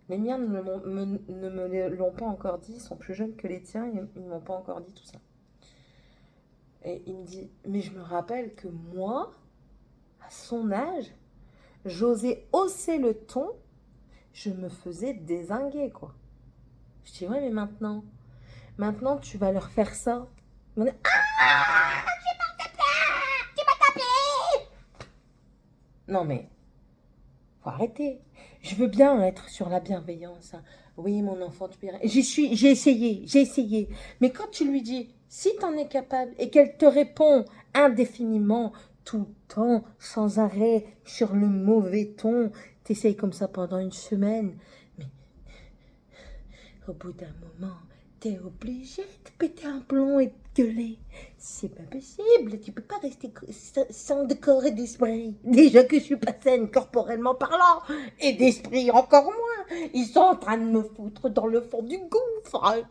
Les miens ne me l'ont pas encore dit. Ils sont plus jeunes que les tiens. Ils ne m'ont pas encore dit tout ça. Et il me dit, mais je me rappelle que moi, à son âge, j'osais hausser le ton, je me faisais dézinguer, quoi. Je dis, ouais, mais maintenant, tu vas leur faire ça. On est, ah, tu m'as tapé. Non, mais, faut arrêter. Je veux bien être sur la bienveillance. Hein. Oui, mon enfant, tu peux... J'ai essayé. Mais quand tu lui dis, si tu en es capable, et qu'elle te répond indéfiniment, tout le temps, sans arrêt, sur le mauvais ton, t'essayes comme ça pendant une semaine. Mais Au bout d'un moment, t'es obligé de péter un plomb et de gueuler. C'est pas possible, tu peux pas rester sans corps et d'esprit. Déjà que je suis pas saine corporellement parlant, et d'esprit encore moins. Ils sont en train de me foutre dans le fond du gouffre.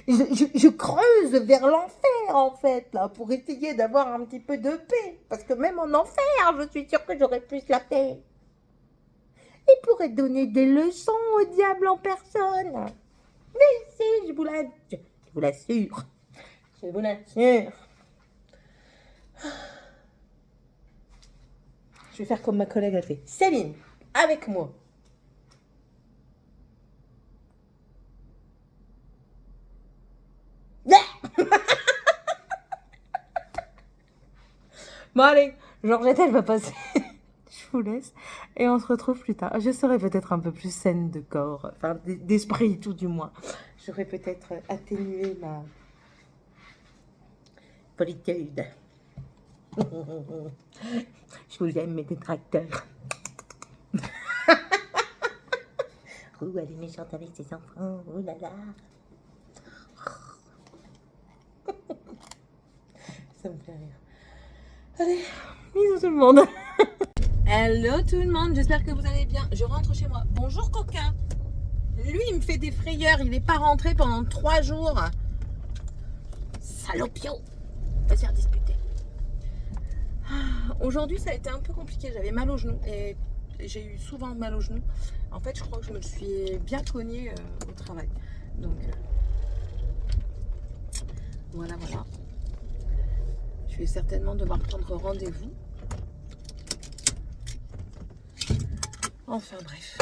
Je creuse vers l'enfer, en fait, là, pour essayer d'avoir un petit peu de paix. Parce que même en enfer, je suis sûre que j'aurai plus la paix. Il pourrait donner des leçons au diable en personne. Mais si, je vous l'assure. Je vous l'assure. Je vais faire comme ma collègue a fait. Céline, avec moi. Bon allez, Georgette, elle va passer. Je vous laisse et on se retrouve plus tard. Je serai peut-être un peu plus saine de corps, enfin d'esprit tout du moins. J'aurais peut-être atténué ma solitude. Je vous aime, mes détracteurs. Oh, elle est méchante avec ses enfants. Oh là là. Ça me fait rire. Allez, bisous tout le monde. Hello tout le monde, j'espère que vous allez bien. Je rentre chez moi. Bonjour coquin. Lui, il me fait des frayeurs. Il n'est pas rentré pendant 3 jours. Salopio. Va se faire disputer. Aujourd'hui, ça a été un peu compliqué. J'avais mal au genou et j'ai eu souvent mal au genou. En fait, je crois que je me suis bien cognée au travail. Donc, voilà. Je vais certainement devoir prendre rendez-vous. Enfin bref.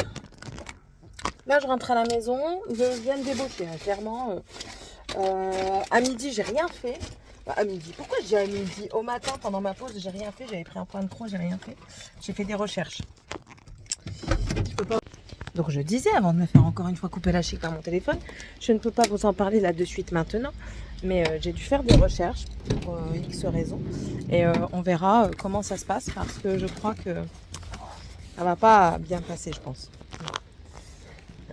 Là, je rentre à la maison. Je viens de débaucher, hein, clairement. À midi, j'ai rien fait. À midi. Pourquoi je dis à midi? Au matin, pendant ma pause, j'ai rien fait. J'avais pris un point de trop, j'ai rien fait. J'ai fait des recherches. Je peux pas... Donc je disais, avant de me faire encore une fois couper la chic par mon téléphone, je ne peux pas vous en parler là de suite maintenant. Mais j'ai dû faire des recherches pour X raisons. Et on verra comment ça se passe parce que je crois que ça va pas bien passer, je pense.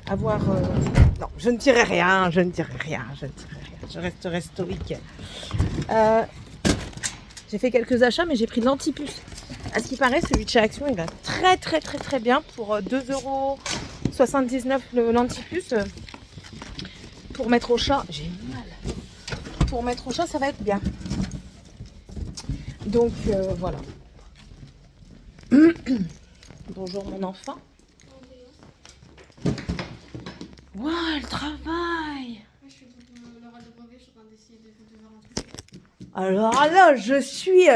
Avoir... Non, je ne dirai rien. Je resterai stoïque. J'ai fait quelques achats, mais j'ai pris de l'antipuce. À ce qui paraît, celui de chez Action, il va très bien pour 2,79 € l'antipuce. Pour mettre au chat, j'ai mal. Pour mettre au chat, ça va être bien. Donc, voilà. Bonjour mon enfant. Waouh, elle travaille. Alors là, je suis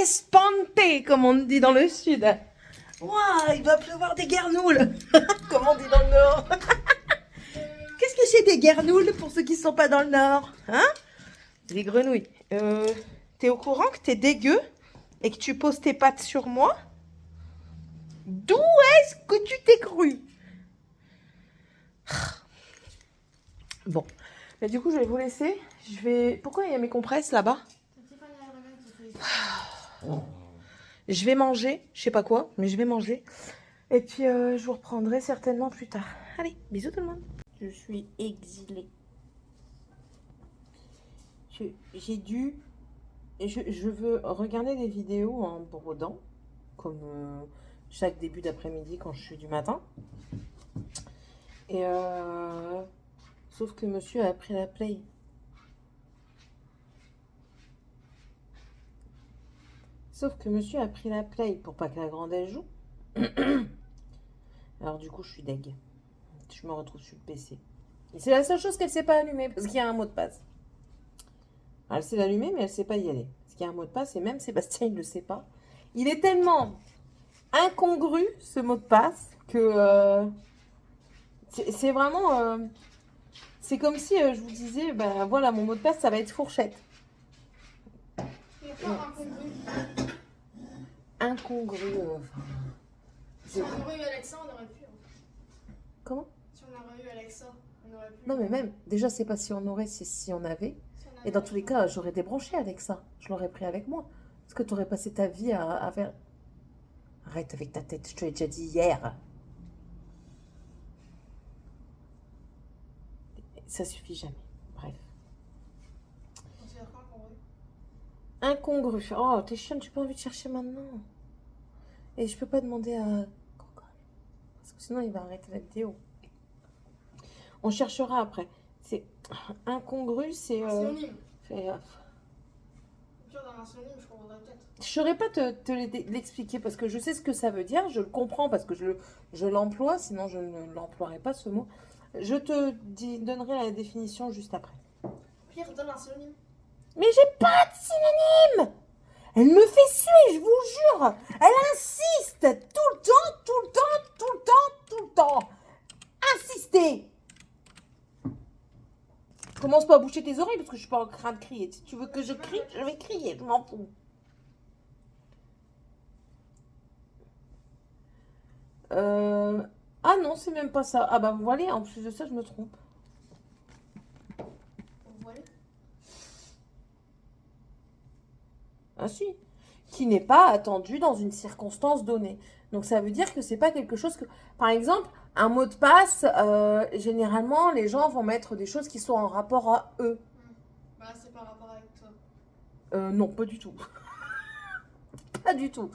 espantée, comme on dit dans le sud. Waouh, il va pleuvoir des guernoules, comme on dit dans le nord. Qu'est-ce que c'est des guernoules pour ceux qui ne sont pas dans le nord, hein? Des grenouilles. T'es au courant que t'es dégueu et que tu poses tes pattes sur moi? D'où est-ce que tu t'es cru? Bon, mais du coup, je vais vous laisser. Pourquoi il y a mes compresses là-bas? Je vais manger, je sais pas quoi, mais je vais manger. Et puis, je vous reprendrai certainement plus tard. Allez, bisous tout le monde. Je suis exilée. Je veux regarder des vidéos en brodant, comme chaque début d'après-midi quand je suis du matin. Et sauf que monsieur a pris la play. Pour pas que la grande elle joue. Alors du coup, je suis deg. Je me retrouve sur le PC. Et c'est la seule chose qu'elle sait pas allumer parce qu'il y a un mot de passe. Elle sait l'allumer, mais elle sait pas y aller. Parce qu'il y a un mot de passe et même Sébastien, il le sait pas. Il est tellement incongru, ce mot de passe, que c'est vraiment... c'est comme si je vous disais, ben voilà, mon mot de passe, ça va être fourchette. Incongru. Si on aurait eu Alexa, on aurait pu. Comment? Si on aurait eu Alexa, on aurait pu. Non, mais même, déjà, c'est pas si on aurait, c'est si on avait. Et dans tous les cas, j'aurais débranché Alexa. Je l'aurais pris avec moi. Parce que tu aurais passé ta vie à faire... Arrête avec ta tête, je te l'ai déjà dit hier. ça suffit jamais. Bref. C'est quoi qu'on veut? Incongru. Oh, t'es chiante, j'ai pas envie de chercher maintenant. Et je peux pas demander à Google. Parce que sinon, il va arrêter la vidéo. On cherchera après. C'est incongru, c'est... Un synonyme. fais gaffe. Au pire, dans un synonyme, je comprendrais peut-être. Je saurais pas te l'expliquer parce que je sais ce que ça veut dire. Je le comprends parce que je l'emploie. Sinon, je ne l'emploierai pas, ce mot. Je te donnerai la définition juste après. Au pire, donne un synonyme. Mais j'ai pas de synonyme. Elle me fait suer, je vous jure. Elle insiste tout le temps, tout le temps, tout le temps, tout le temps. Insister. Commence pas à boucher tes oreilles parce que je suis pas en train de crier. Si tu veux que je crie, je vais crier, je m'en fous. Ah non, c'est même pas ça. Ah bah voilà, en plus de ça, je me trompe. Vous voyez? Ah si. Qui n'est pas attendu dans une circonstance donnée. Donc ça veut dire que c'est pas quelque chose que... Par exemple, un mot de passe, généralement, les gens vont mettre des choses qui sont en rapport à eux. Bah, c'est par rapport avec toi. Non, pas du tout. Pas du tout.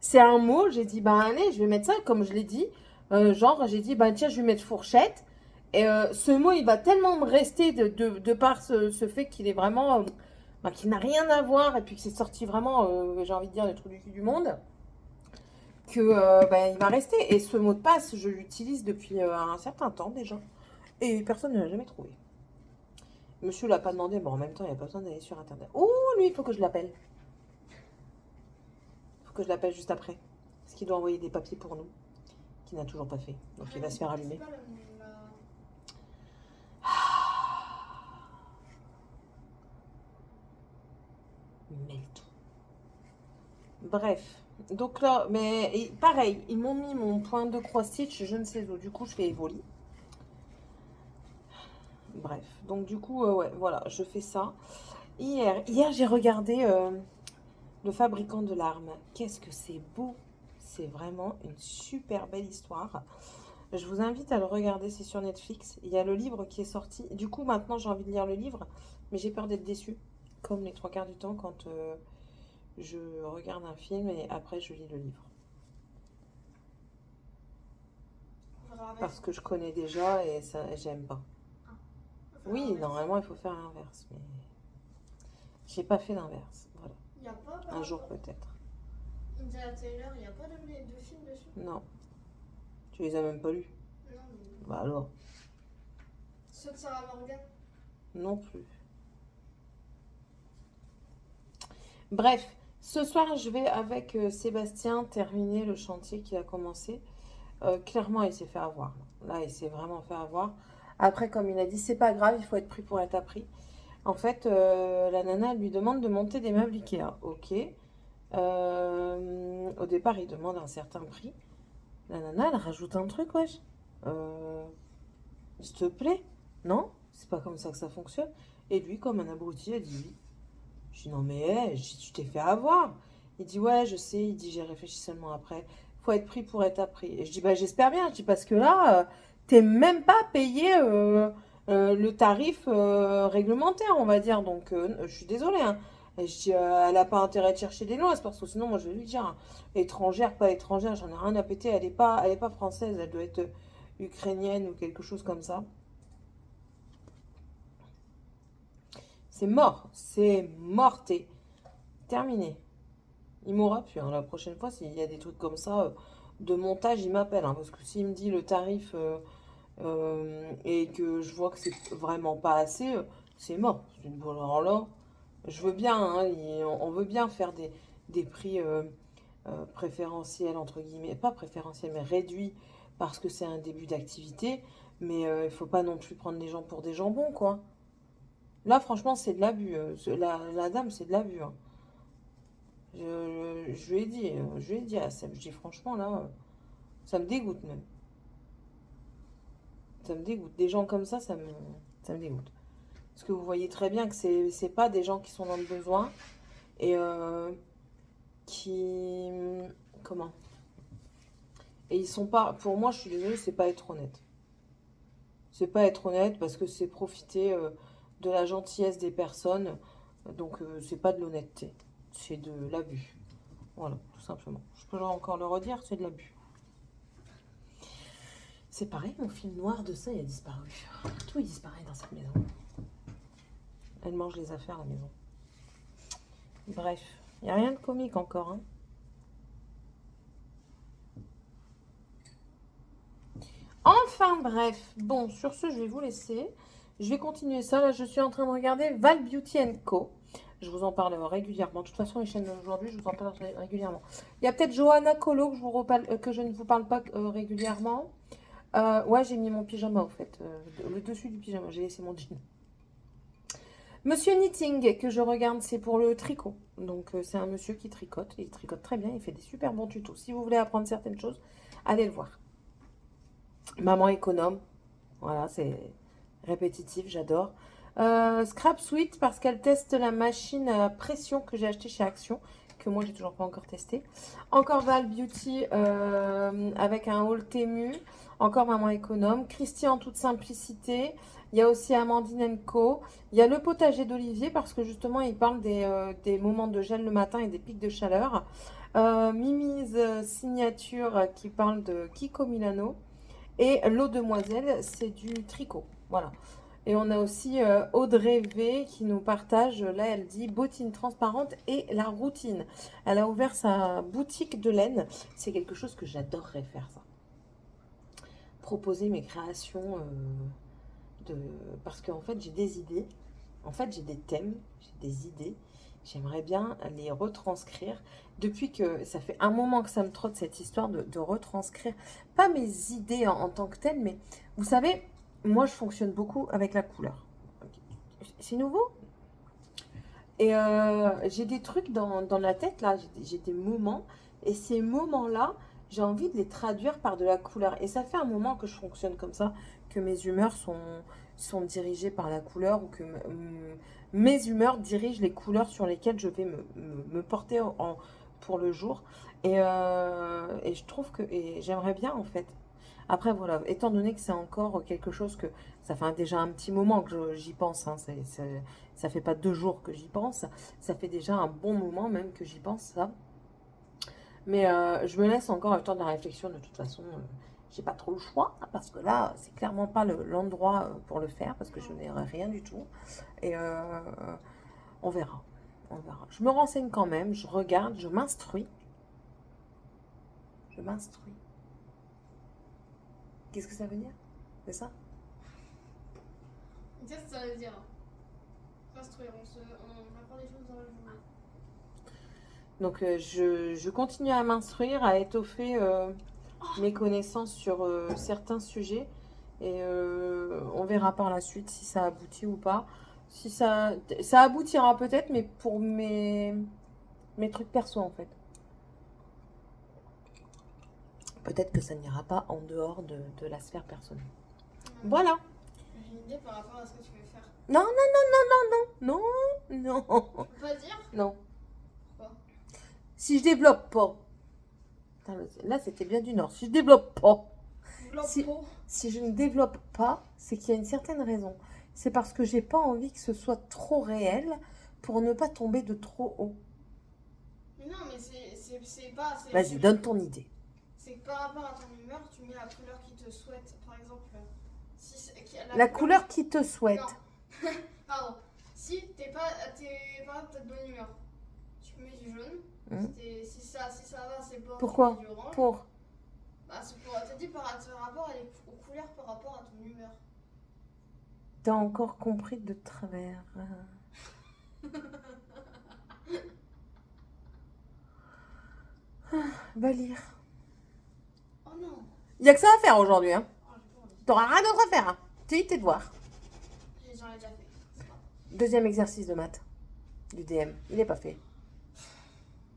C'est un mot, j'ai dit, bah allez, je vais mettre ça, comme je l'ai dit. Genre, j'ai dit, bah tiens, je vais mettre fourchette. Et ce mot, il va tellement me rester de par ce fait qu'il est vraiment... bah, qu'il n'a rien à voir, et puis que c'est sorti vraiment, j'ai envie de dire, le trou du cul du monde, que bah, il va rester. Et ce mot de passe, je l'utilise depuis un certain temps déjà. Et personne ne l'a jamais trouvé. Monsieur l'a pas demandé, bon en même temps, il n'y a pas besoin d'aller sur Internet. Oh, lui, il faut que je l'appelle. Il faut que je l'appelle juste après. Parce qu'il doit envoyer des papiers pour nous, qu'il n'a toujours pas fait. Donc il va se faire allumer. C'est pas Merde. Bref. Donc là, mais pareil, ils m'ont mis mon point de cross-stitch, je ne sais où. Du coup, je fais évoluer. Bref. Donc du coup, ouais, voilà, je fais ça. Hier j'ai regardé Le fabricant de larmes. Qu'est-ce que c'est beau. C'est vraiment une super belle histoire. Je vous invite à le regarder, c'est sur Netflix. Il y a le livre qui est sorti. Du coup, maintenant, j'ai envie de lire le livre, mais j'ai peur d'être déçue. Comme les trois quarts du temps quand je regarde un film et après je lis le livre. Parce que je connais déjà et ça, j'aime pas. Oui, normalement, il faut faire l'inverse, mais j'ai pas fait l'inverse. Voilà. Il n'y a pas. Un jour peut-être. Indiana Taylor, il n'y a pas de film dessus? Non. Tu les as même pas lus? Non, mais. Bah alors. Ceux de Sarah Morgan? Non plus. Bref, ce soir, je vais avec Sébastien terminer le chantier qu'il a commencé. Clairement, il s'est fait avoir. Là, il s'est vraiment fait avoir. Après, comme il a dit, c'est pas grave, il faut être pris pour être appris. En fait, la nana elle lui demande de monter des meubles Ikea. Ok. Au départ, il demande un certain prix. La nana, elle rajoute un truc, wesh. S'il te plaît? Non? C'est pas comme ça que ça fonctionne. Et lui, comme un abruti, a dit oui. Je dis non mais hey, tu t'es fait avoir. Il dit ouais je sais, il dit j'ai réfléchi seulement après. Faut être pris pour être appris. Et je dis bah j'espère bien, je dis parce que là, t'es même pas payé le tarif réglementaire on va dire. Donc je suis désolée. Hein. Et je dis elle a pas intérêt de chercher des lois, parce que sinon moi je vais lui dire hein, étrangère, pas étrangère, j'en ai rien à péter, elle est pas française, elle doit être ukrainienne ou quelque chose comme ça. C'est mort, c'est morté. Terminé. Il m'aura plus. Hein. La prochaine fois, s'il y a des trucs comme ça, de montage, il m'appelle. Hein, parce que s'il me dit le tarif et que je vois que c'est vraiment pas assez, c'est mort. Alors là, je veux bien. Hein, on veut bien faire des prix préférentiels, entre guillemets. Pas préférentiels, mais réduits parce que c'est un début d'activité. Mais il faut pas non plus prendre les gens pour des jambons, quoi. Là, franchement, c'est de l'abus. La dame, c'est de l'abus. Hein. Je lui ai dit à Seb, je dis franchement, là, ça me dégoûte même. Ça me dégoûte. Des gens comme ça me dégoûte. Parce que vous voyez très bien que c'est pas des gens qui sont dans le besoin et qui... Comment? Et ils sont pas... Pour moi, je suis désolée, c'est pas être honnête. C'est pas être honnête parce que c'est profiter de la gentillesse des personnes. Donc, c'est pas de l'honnêteté. C'est de l'abus. Voilà, tout simplement. Je peux encore le redire, c'est de l'abus. C'est pareil, mon fil noir de ça, il a disparu. Tout est disparaît dans cette maison. Elle mange les affaires, la maison. Bref, il n'y a rien de comique encore. Hein. Enfin, bref. Bon, sur ce, je vais vous laisser. Je vais continuer ça. Là, je suis en train de regarder Val Beauty Co. Je vous en parle régulièrement. De toute façon, les chaînes d'aujourd'hui, je vous en parle régulièrement. Il y a peut-être Johanna Colo que je ne vous parle pas régulièrement. Ouais, j'ai mis mon pyjama, au fait. Le dessus du pyjama, j'ai laissé mon jean. Monsieur Knitting, que je regarde, c'est pour le tricot. Donc, c'est un monsieur qui tricote. Il tricote très bien. Il fait des super bons tutos. Si vous voulez apprendre certaines choses, allez le voir. Maman économe. Voilà, c'est répétitif, j'adore. Scrap Sweet, parce qu'elle teste la machine à pression que j'ai achetée chez Action, que moi, j'ai toujours pas encore testé. Encore Val Beauty, avec un haul Temu. Encore Maman économe. Christy en toute simplicité. Il y a aussi Amandine Co. Il y a le potager d'Olivier parce que justement, il parle des moments de gel le matin et des pics de chaleur. Mimi's signature qui parle de Kiko Milano. Et l'eau demoiselle, c'est du tricot. Voilà. Et on a aussi Audrey V qui nous partage, là elle dit bottines transparentes et la routine. Elle a ouvert sa boutique de laine. C'est quelque chose que j'adorerais faire ça. Proposer mes créations parce qu'en fait j'ai des idées, en fait j'ai des thèmes, j'ai des idées, j'aimerais bien les retranscrire. Depuis que ça fait un moment que ça me trotte cette histoire de retranscrire, pas mes idées en tant que telles, mais vous savez, moi je fonctionne beaucoup avec la couleur. C'est nouveau. Et j'ai des trucs dans la tête là, j'ai des moments, et ces moments-là, j'ai envie de les traduire par de la couleur. Et ça fait un moment que je fonctionne comme ça, que mes humeurs sont dirigées par la couleur, ou que mes humeurs dirigent les couleurs sur lesquelles je vais me porter pour le jour. Et je trouve que j'aimerais bien en fait. Après voilà, étant donné que c'est encore quelque chose que ça fait déjà un petit moment que j'y pense, hein, ça fait pas 2 jours que j'y pense, ça fait déjà un bon moment même que j'y pense ça. Mais je me laisse encore le temps de la réflexion. De toute façon, j'ai pas trop le choix. Parce que là, c'est clairement pas l'endroit pour le faire. Parce que je n'ai rien du tout. Et on verra. On verra. Je me renseigne quand même. Je regarde. Je m'instruis. Je m'instruis. Qu'est-ce que ça veut dire? C'est ça? Qu'est-ce que ça veut dire? S'instruire. On apprend des choses dans la journée. Donc, je continue à m'instruire, à étoffer mes connaissances sur certains sujets. Et on verra par la suite si ça aboutit ou pas. Si ça aboutira peut-être, mais pour mes trucs perso, en fait. Peut-être que ça n'ira pas en dehors de la sphère personnelle. Voilà. J'ai une idée par rapport à ce que tu veux faire. Non, non, non, non, non, non, non. Tu peux pas dire? Non. Pourquoi? Si je développe pas. Là, c'était bien du Nord. Si je développe pas. Si je ne développe pas, c'est qu'il y a une certaine raison. C'est parce que j'ai pas envie que ce soit trop réel pour ne pas tomber de trop haut. Mais non, mais c'est pas... Vas-y, donne ton idée. C'est que par rapport à ton humeur, tu mets la couleur qui te souhaite. Par exemple, si la couleur qui te souhaite. Non. Pardon. Si t'es pas de bonne humeur, tu mets du jaune. Si ça va, c'est bon. Pourquoi? Du orange. Pour Bah, c'est pour te dire par rapport aux couleurs par rapport à ton humeur. T'as encore compris de travers. Va lire. Oh non. Il n'y a que ça à faire aujourd'hui. Hein. Oh, j'ai pas envie. T'auras rien d'autre à faire. Hein. T'es tes devoirs. J'en ai déjà fait. C'est pas grave. 2e exercice de maths. Du DM. Il n'est pas fait.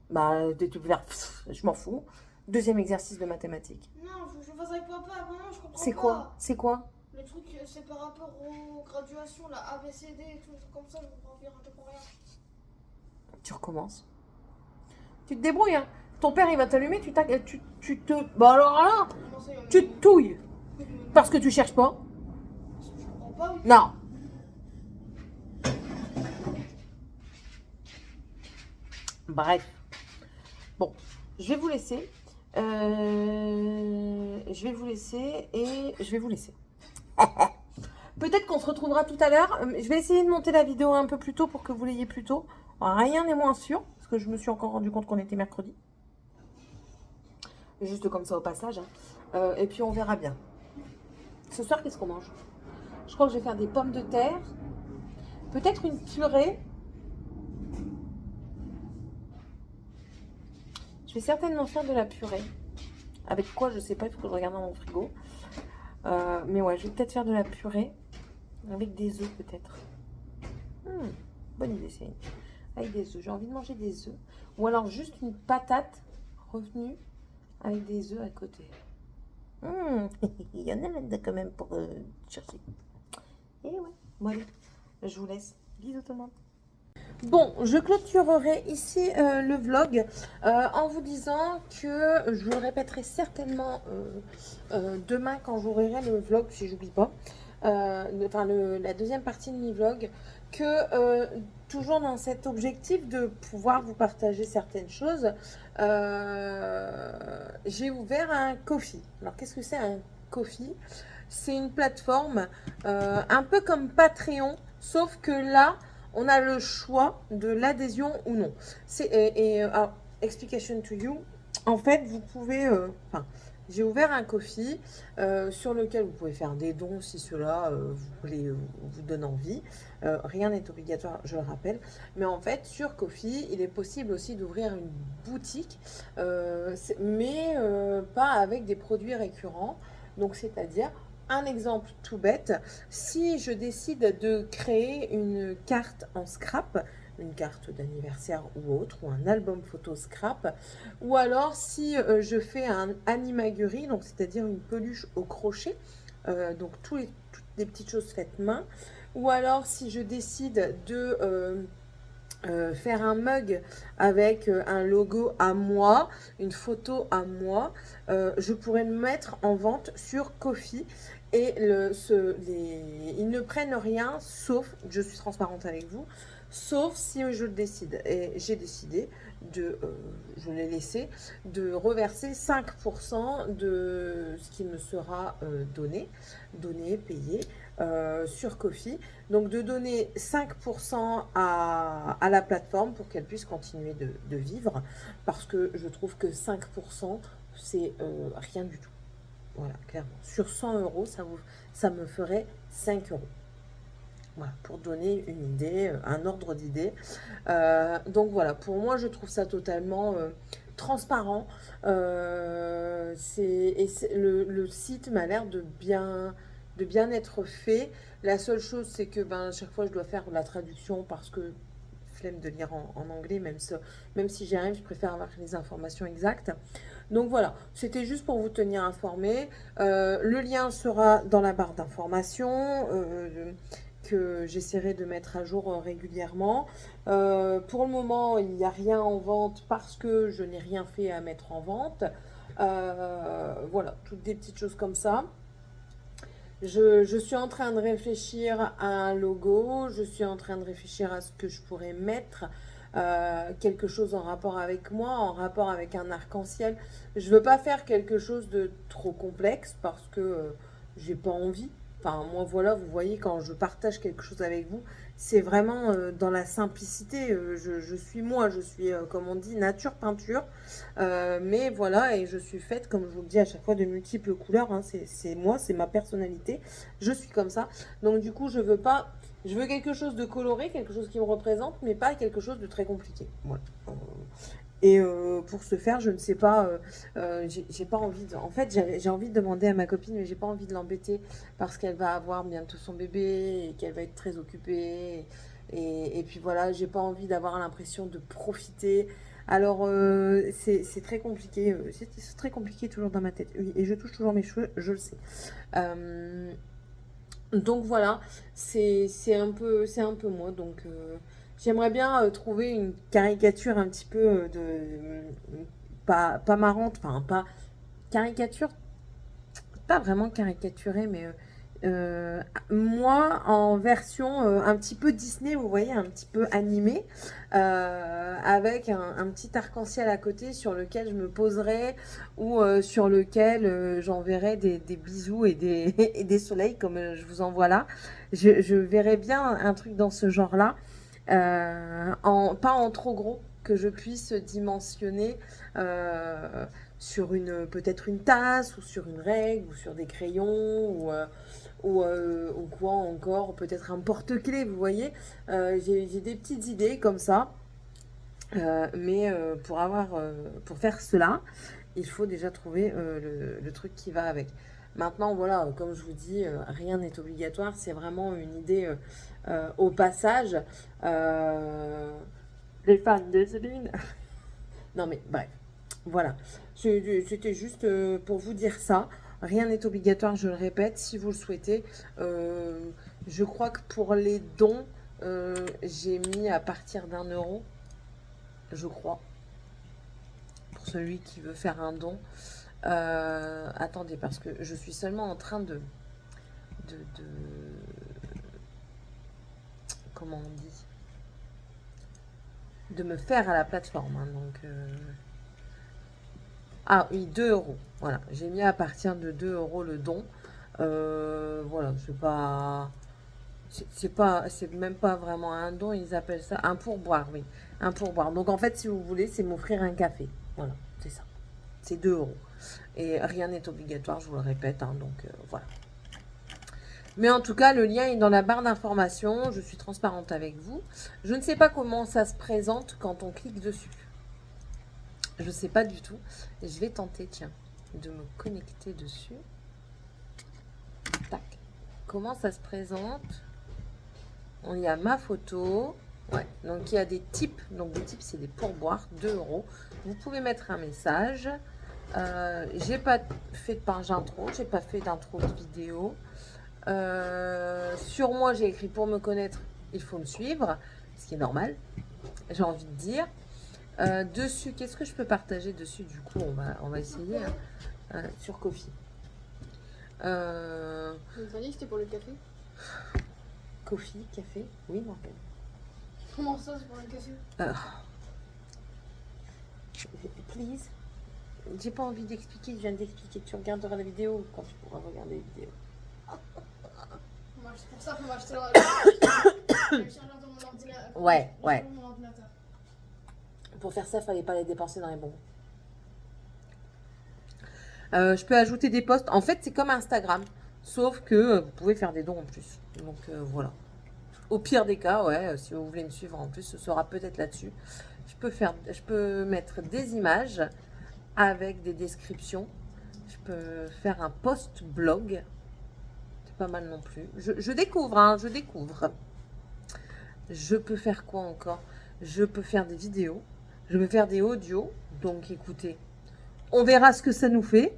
Bah, je m'en fous. 2e exercice de mathématiques. Non, faut que je le fasse avec papa. Maman, je comprends C'est pas. quoi? C'est quoi? Le truc, c'est par rapport aux graduations, la ABCD et tout, comme ça, je comprends rien. Tu recommences. Tu te débrouilles. Hein. Ton père, il va t'allumer. Tu te... Bah alors là, Comment ça, tu te touilles. Parce que tu cherches pas. pas. Non. Bref. Bon, je vais vous laisser. Je vais vous laisser et je vais vous laisser. Peut-être qu'on se retrouvera tout à l'heure. Je vais essayer de monter la vidéo un peu plus tôt pour que vous l'ayez plus tôt. Rien n'est moins sûr, parce que je me suis encore rendu compte qu'on était mercredi. Juste comme ça au passage. Et puis on verra bien. Ce soir, qu'est-ce qu'on mange? Je crois que je vais faire des pommes de terre. Peut-être une purée. Je vais certainement faire de la purée. Avec quoi, je sais pas, il faut que je regarde dans mon frigo. Mais ouais, je vais peut-être faire de la purée. Avec des œufs, peut-être. Bonne idée, Céline. Avec des œufs. J'ai envie de manger des œufs. Ou alors juste une patate revenue avec des œufs à côté. Il y en a là-dedans quand même pour chercher. Et ouais, bon allez, je vous laisse. Bisous tout le monde. Bon, je clôturerai ici le vlog en vous disant que je vous le répéterai certainement demain quand j'ouvrirai le vlog, si j'oublie pas. Enfin, la deuxième partie de mi vlog, que toujours dans cet objectif de pouvoir vous partager certaines choses, j'ai ouvert un Ko-fi. Alors, qu'est-ce que c'est un Ko-fi? C'est une plateforme un peu comme Patreon, sauf que là, on a le choix de l'adhésion ou non. Alors, explication to you. En fait, vous pouvez... j'ai ouvert un Ko-fi sur lequel vous pouvez faire des dons si cela vous donne envie. Rien n'est obligatoire, je le rappelle. Mais en fait, sur Ko-fi, il est possible aussi d'ouvrir une boutique, mais pas avec des produits récurrents. Donc, c'est-à-dire... Un exemple tout bête, si je décide de créer une carte en scrap, une carte d'anniversaire ou autre, ou un album photo scrap, ou alors si je fais un animaguerie, donc c'est-à-dire une peluche au crochet, donc toutes des petites choses faites main, ou alors si je décide de... faire un mug avec un logo à moi, une photo à moi, je pourrais le mettre en vente sur Ko-fi et ils ne prennent rien sauf, je suis transparente avec vous, sauf si je le décide. Et j'ai décidé je l'ai laissé, de reverser 5% de ce qui me sera donné, payé sur Ko-fi. Donc de donner 5% à la plateforme pour qu'elle puisse continuer de vivre, parce que je trouve que 5% c'est rien du tout. Voilà, clairement. Sur 100 euros, ça me ferait 5 euros. Voilà, pour donner une idée, un ordre d'idée. Donc voilà, pour moi, je trouve ça totalement transparent. Le site m'a l'air de bien être fait. La seule chose, c'est que chaque fois, je dois faire la traduction parce que flemme de lire en anglais, même si j'y arrive, je préfère avoir les informations exactes. Donc voilà, c'était juste pour vous tenir informé. Le lien sera dans la barre d'informations que j'essaierai de mettre à jour régulièrement. Pour le moment, il n'y a rien en vente parce que je n'ai rien fait à mettre en vente. Voilà, toutes des petites choses comme ça. Je suis en train de réfléchir à un logo, je suis en train de réfléchir à ce que je pourrais mettre, quelque chose en rapport avec moi, en rapport avec un arc-en-ciel. Je veux pas faire quelque chose de trop complexe parce que j'ai pas envie. Enfin, moi, voilà, vous voyez, quand je partage quelque chose avec vous, c'est vraiment dans la simplicité. Je suis moi, je suis, comme on dit, nature peinture. Mais voilà, et je suis faite, comme je vous le dis à chaque fois, de multiples couleurs. Hein. C'est moi, c'est ma personnalité. Je suis comme ça. Donc, du coup, je veux quelque chose de coloré, quelque chose qui me représente, mais pas quelque chose de très compliqué. Voilà. Et pour ce faire, je ne sais pas, j'ai pas envie en fait, j'ai envie de demander à ma copine, mais j'ai pas envie de l'embêter parce qu'elle va avoir bientôt son bébé et qu'elle va être très occupée. Et puis voilà, j'ai pas envie d'avoir l'impression de profiter. Alors, c'est très compliqué. C'est très compliqué toujours dans ma tête. Oui, et je touche toujours mes cheveux, je le sais. Donc voilà, c'est un peu moi. Donc... j'aimerais bien trouver une caricature un petit peu pas marrante, enfin pas caricature, pas vraiment caricaturée, mais moi en version un petit peu Disney, vous voyez, un petit peu animé, avec un petit arc-en-ciel à côté sur lequel je me poserai ou sur lequel j'enverrai des bisous et des, et des soleils comme je vous envoie là. Je verrais bien un truc dans ce genre-là, pas en trop gros, que je puisse dimensionner sur peut-être une tasse ou sur une règle ou sur des crayons ou quoi encore, peut-être un porte-clés, vous voyez. J'ai des petites idées comme ça, mais pour faire cela, il faut déjà trouver le truc qui va avec. Maintenant, voilà, comme je vous dis, rien n'est obligatoire, c'est vraiment une idée au passage. Les fans de Céline. Non mais bref, voilà. C'était juste pour vous dire ça. Rien n'est obligatoire, je le répète, si vous le souhaitez. Je crois que pour les dons, j'ai mis à partir d'1 €, je crois. Pour celui qui veut faire un don. Attendez, parce que je suis seulement en train de comment on dit, de me faire à la plateforme, hein, donc ah oui, 2 €. Voilà, j'ai mis à partir de 2 € le don. Voilà, c'est même pas vraiment un don, ils appellent ça un pourboire, oui, un pourboire. Donc en fait, si vous voulez, c'est m'offrir un café. Voilà, c'est ça. C'est 2 €. Et rien n'est obligatoire, je vous le répète, hein, donc voilà. Mais en tout cas, le lien est dans la barre d'information. Je suis transparente avec vous. Je ne sais pas comment ça se présente quand on clique dessus. Je ne sais pas du tout. Je vais tenter, tiens, de me connecter dessus. Tac. Comment ça se présente? On y a ma photo. Ouais. Donc il y a des types. Donc des types, c'est des pourboires, 2 €. Vous pouvez mettre un message. J'ai pas fait de page intro. J'ai pas fait d'intro de vidéo. Sur moi, j'ai écrit pour me connaître, il faut me suivre, ce qui est normal, j'ai envie de dire. Dessus, qu'est-ce que je peux partager dessus? Du coup, on va essayer sur Ko-fi. Vous avez dit que c'était pour le café? Ko-fi, café, oui, Morgane. Comment ça, c'est pour le café? Please. J'ai pas envie d'expliquer, je viens d'expliquer. Tu regarderas la vidéo quand tu pourras regarder la vidéo. Moi, c'est pour ça qu'il faut m'acheter le chargeur de mon ordinateur. Ouais. Mon ordinateur. Pour faire ça, il fallait pas les dépenser dans les bonbons. Je peux ajouter des posts. En fait, c'est comme Instagram, sauf que vous pouvez faire des dons en plus. Donc voilà. Au pire des cas, ouais, si vous voulez me suivre en plus, ce sera peut-être là-dessus. Je peux mettre des images avec des descriptions. Je peux faire un post blog. C'est pas mal non plus. Je découvre, hein, je découvre. Je peux faire quoi encore? Je peux faire des vidéos. Je peux faire des audios. Donc écoutez, on verra ce que ça nous fait.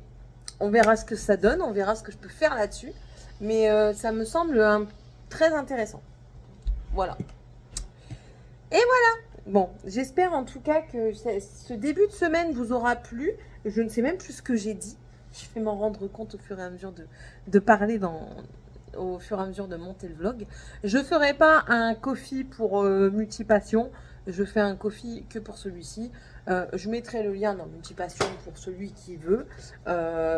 On verra ce que ça donne. On verra ce que je peux faire là-dessus. Mais ça me semble très intéressant. Voilà. Et voilà. Bon, j'espère en tout cas que ce début de semaine vous aura plu. Je ne sais même plus ce que j'ai dit. Je vais m'en rendre compte au fur et à mesure de parler au fur et à mesure de monter le vlog. Je ne ferai pas un Ko-fi pour Multipassion. Je fais un Ko-fi que pour celui-ci. Je mettrai le lien dans Multipassion pour celui qui veut.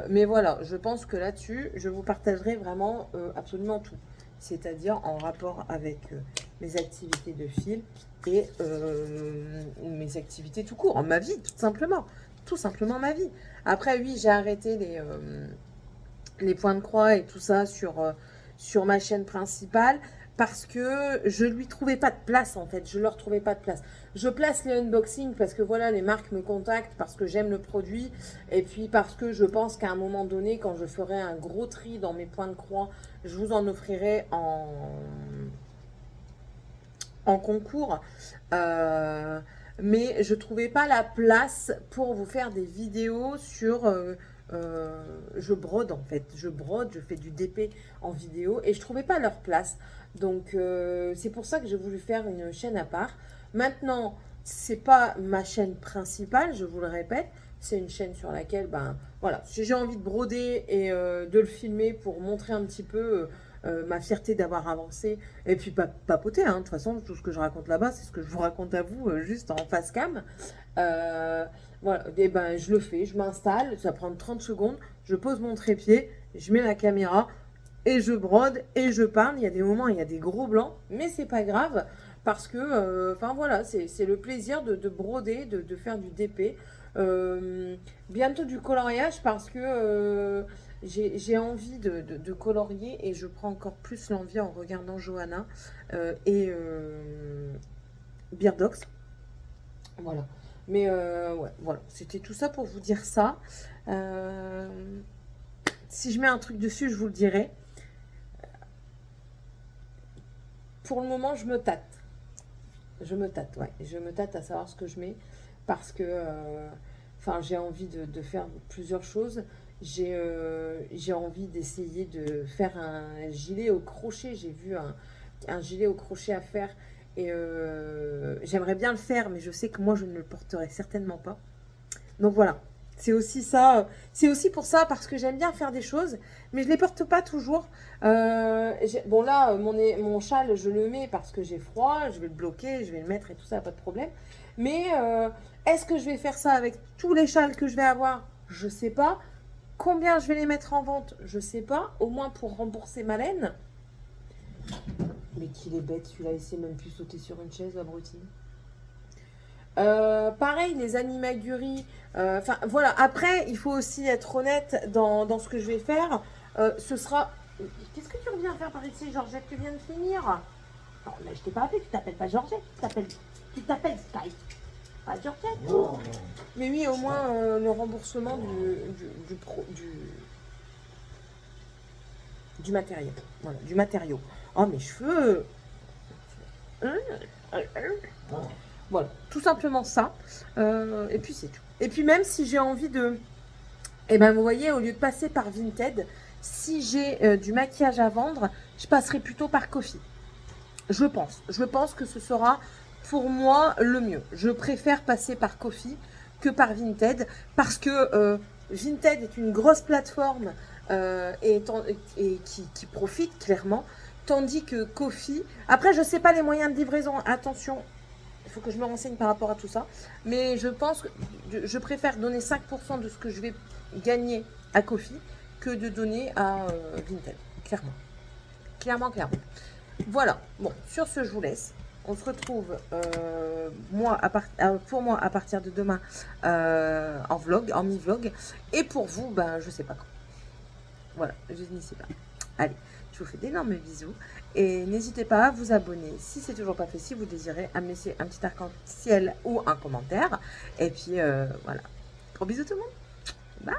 Mais voilà, je pense que là-dessus, je vous partagerai vraiment absolument tout. C'est-à-dire en rapport avec mes activités de fil et mes activités tout court, ma vie, tout simplement. Tout simplement ma vie. Après, oui, j'ai arrêté les points de croix et tout ça sur ma chaîne principale parce que je lui trouvais pas de place en fait. Je leur trouvais pas de place. Je place les unboxings parce que voilà, les marques me contactent parce que j'aime le produit et puis parce que je pense qu'à un moment donné, quand je ferai un gros tri dans mes points de croix, je vous en offrirai en concours. Mais je trouvais pas la place pour vous faire des vidéos sur... je brode en fait, je fais du DP en vidéo et je trouvais pas leur place. Donc c'est pour ça que j'ai voulu faire une chaîne à part. Maintenant, c'est pas ma chaîne principale, je vous le répète, c'est une chaîne sur laquelle, ben voilà, si j'ai envie de broder et de le filmer pour montrer un petit peu ma fierté d'avoir avancé, et puis papoter, hein. De toute façon, tout ce que je raconte là-bas, c'est ce que je vous raconte à vous, juste en face cam. Voilà, et ben je le fais, je m'installe, ça prend 30 secondes, je pose mon trépied, je mets la caméra, et je brode, et je parle. Il y a des moments, il y a des gros blancs, mais c'est pas grave, parce que, enfin voilà, c'est le plaisir de broder, de faire du DP. Bientôt du coloriage, parce que j'ai envie de colorier, et je prends encore plus l'envie en regardant Johanna et Beardox. Voilà. Mais ouais, voilà, c'était tout ça pour vous dire ça. Si je mets un truc dessus, je vous le dirai. Pour le moment, je me tâte. Je me tâte, ouais. Je me tâte à savoir ce que je mets, parce que enfin, j'ai envie de faire plusieurs choses. J'ai envie d'essayer de faire un gilet au crochet. J'ai vu un gilet au crochet à faire, et j'aimerais bien le faire, mais je sais que moi, je ne le porterai certainement pas. Donc voilà, c'est aussi ça. C'est aussi pour ça, parce que j'aime bien faire des choses, mais je ne les porte pas toujours. Bon là, mon châle, je le mets parce que j'ai froid, je vais le bloquer, je vais le mettre et tout ça, pas de problème. Mais est-ce que je vais faire ça avec tous les châles que je vais avoir? Je sais pas. Combien je vais les mettre en vente? Je sais pas. Au moins pour rembourser ma laine. Mais qu'il est bête, celui-là, il sait même plus sauter sur une chaise, l'abruti. Pareil, les animagueries. Enfin, voilà. Après, il faut aussi être honnête dans ce que je vais faire. Ce sera... Qu'est-ce que tu reviens faire par ici, Georgette? Tu viens de finir? Non, mais je t'ai pas appelé, tu t'appelles pas Georgette, tu t'appelles Sky. Pas Georgette. Non, non. Mais oui, au moins le remboursement du matériel. Voilà, du matériau. Oh, mes cheveux. Voilà, tout simplement ça. Et puis c'est tout. Et puis même si j'ai envie de... Eh ben vous voyez, au lieu de passer par Vinted, si j'ai du maquillage à vendre, je passerai plutôt par Kofi. Je pense que ce sera pour moi le mieux. Je préfère passer par Kofi que par Vinted, parce que Vinted est une grosse plateforme et qui profite clairement, tandis que Kofi... Après, je ne sais pas les moyens de livraison, attention, il faut que je me renseigne par rapport à tout ça, mais je pense que je préfère donner 5% de ce que je vais gagner à Kofi que de donner à Vinted, clairement. Clairement. Voilà, bon, sur ce, je vous laisse. On se retrouve, pour moi, à partir de demain, en vlog, en mi-vlog. Et pour vous, ben, je sais pas quand. Voilà, je ne sais pas. Allez, je vous fais d'énormes bisous. Et n'hésitez pas à vous abonner, si c'est toujours pas fait, si vous désirez, à me laisser un petit arc-en-ciel ou un commentaire. Et puis, voilà. Gros bisous tout le monde. Bye.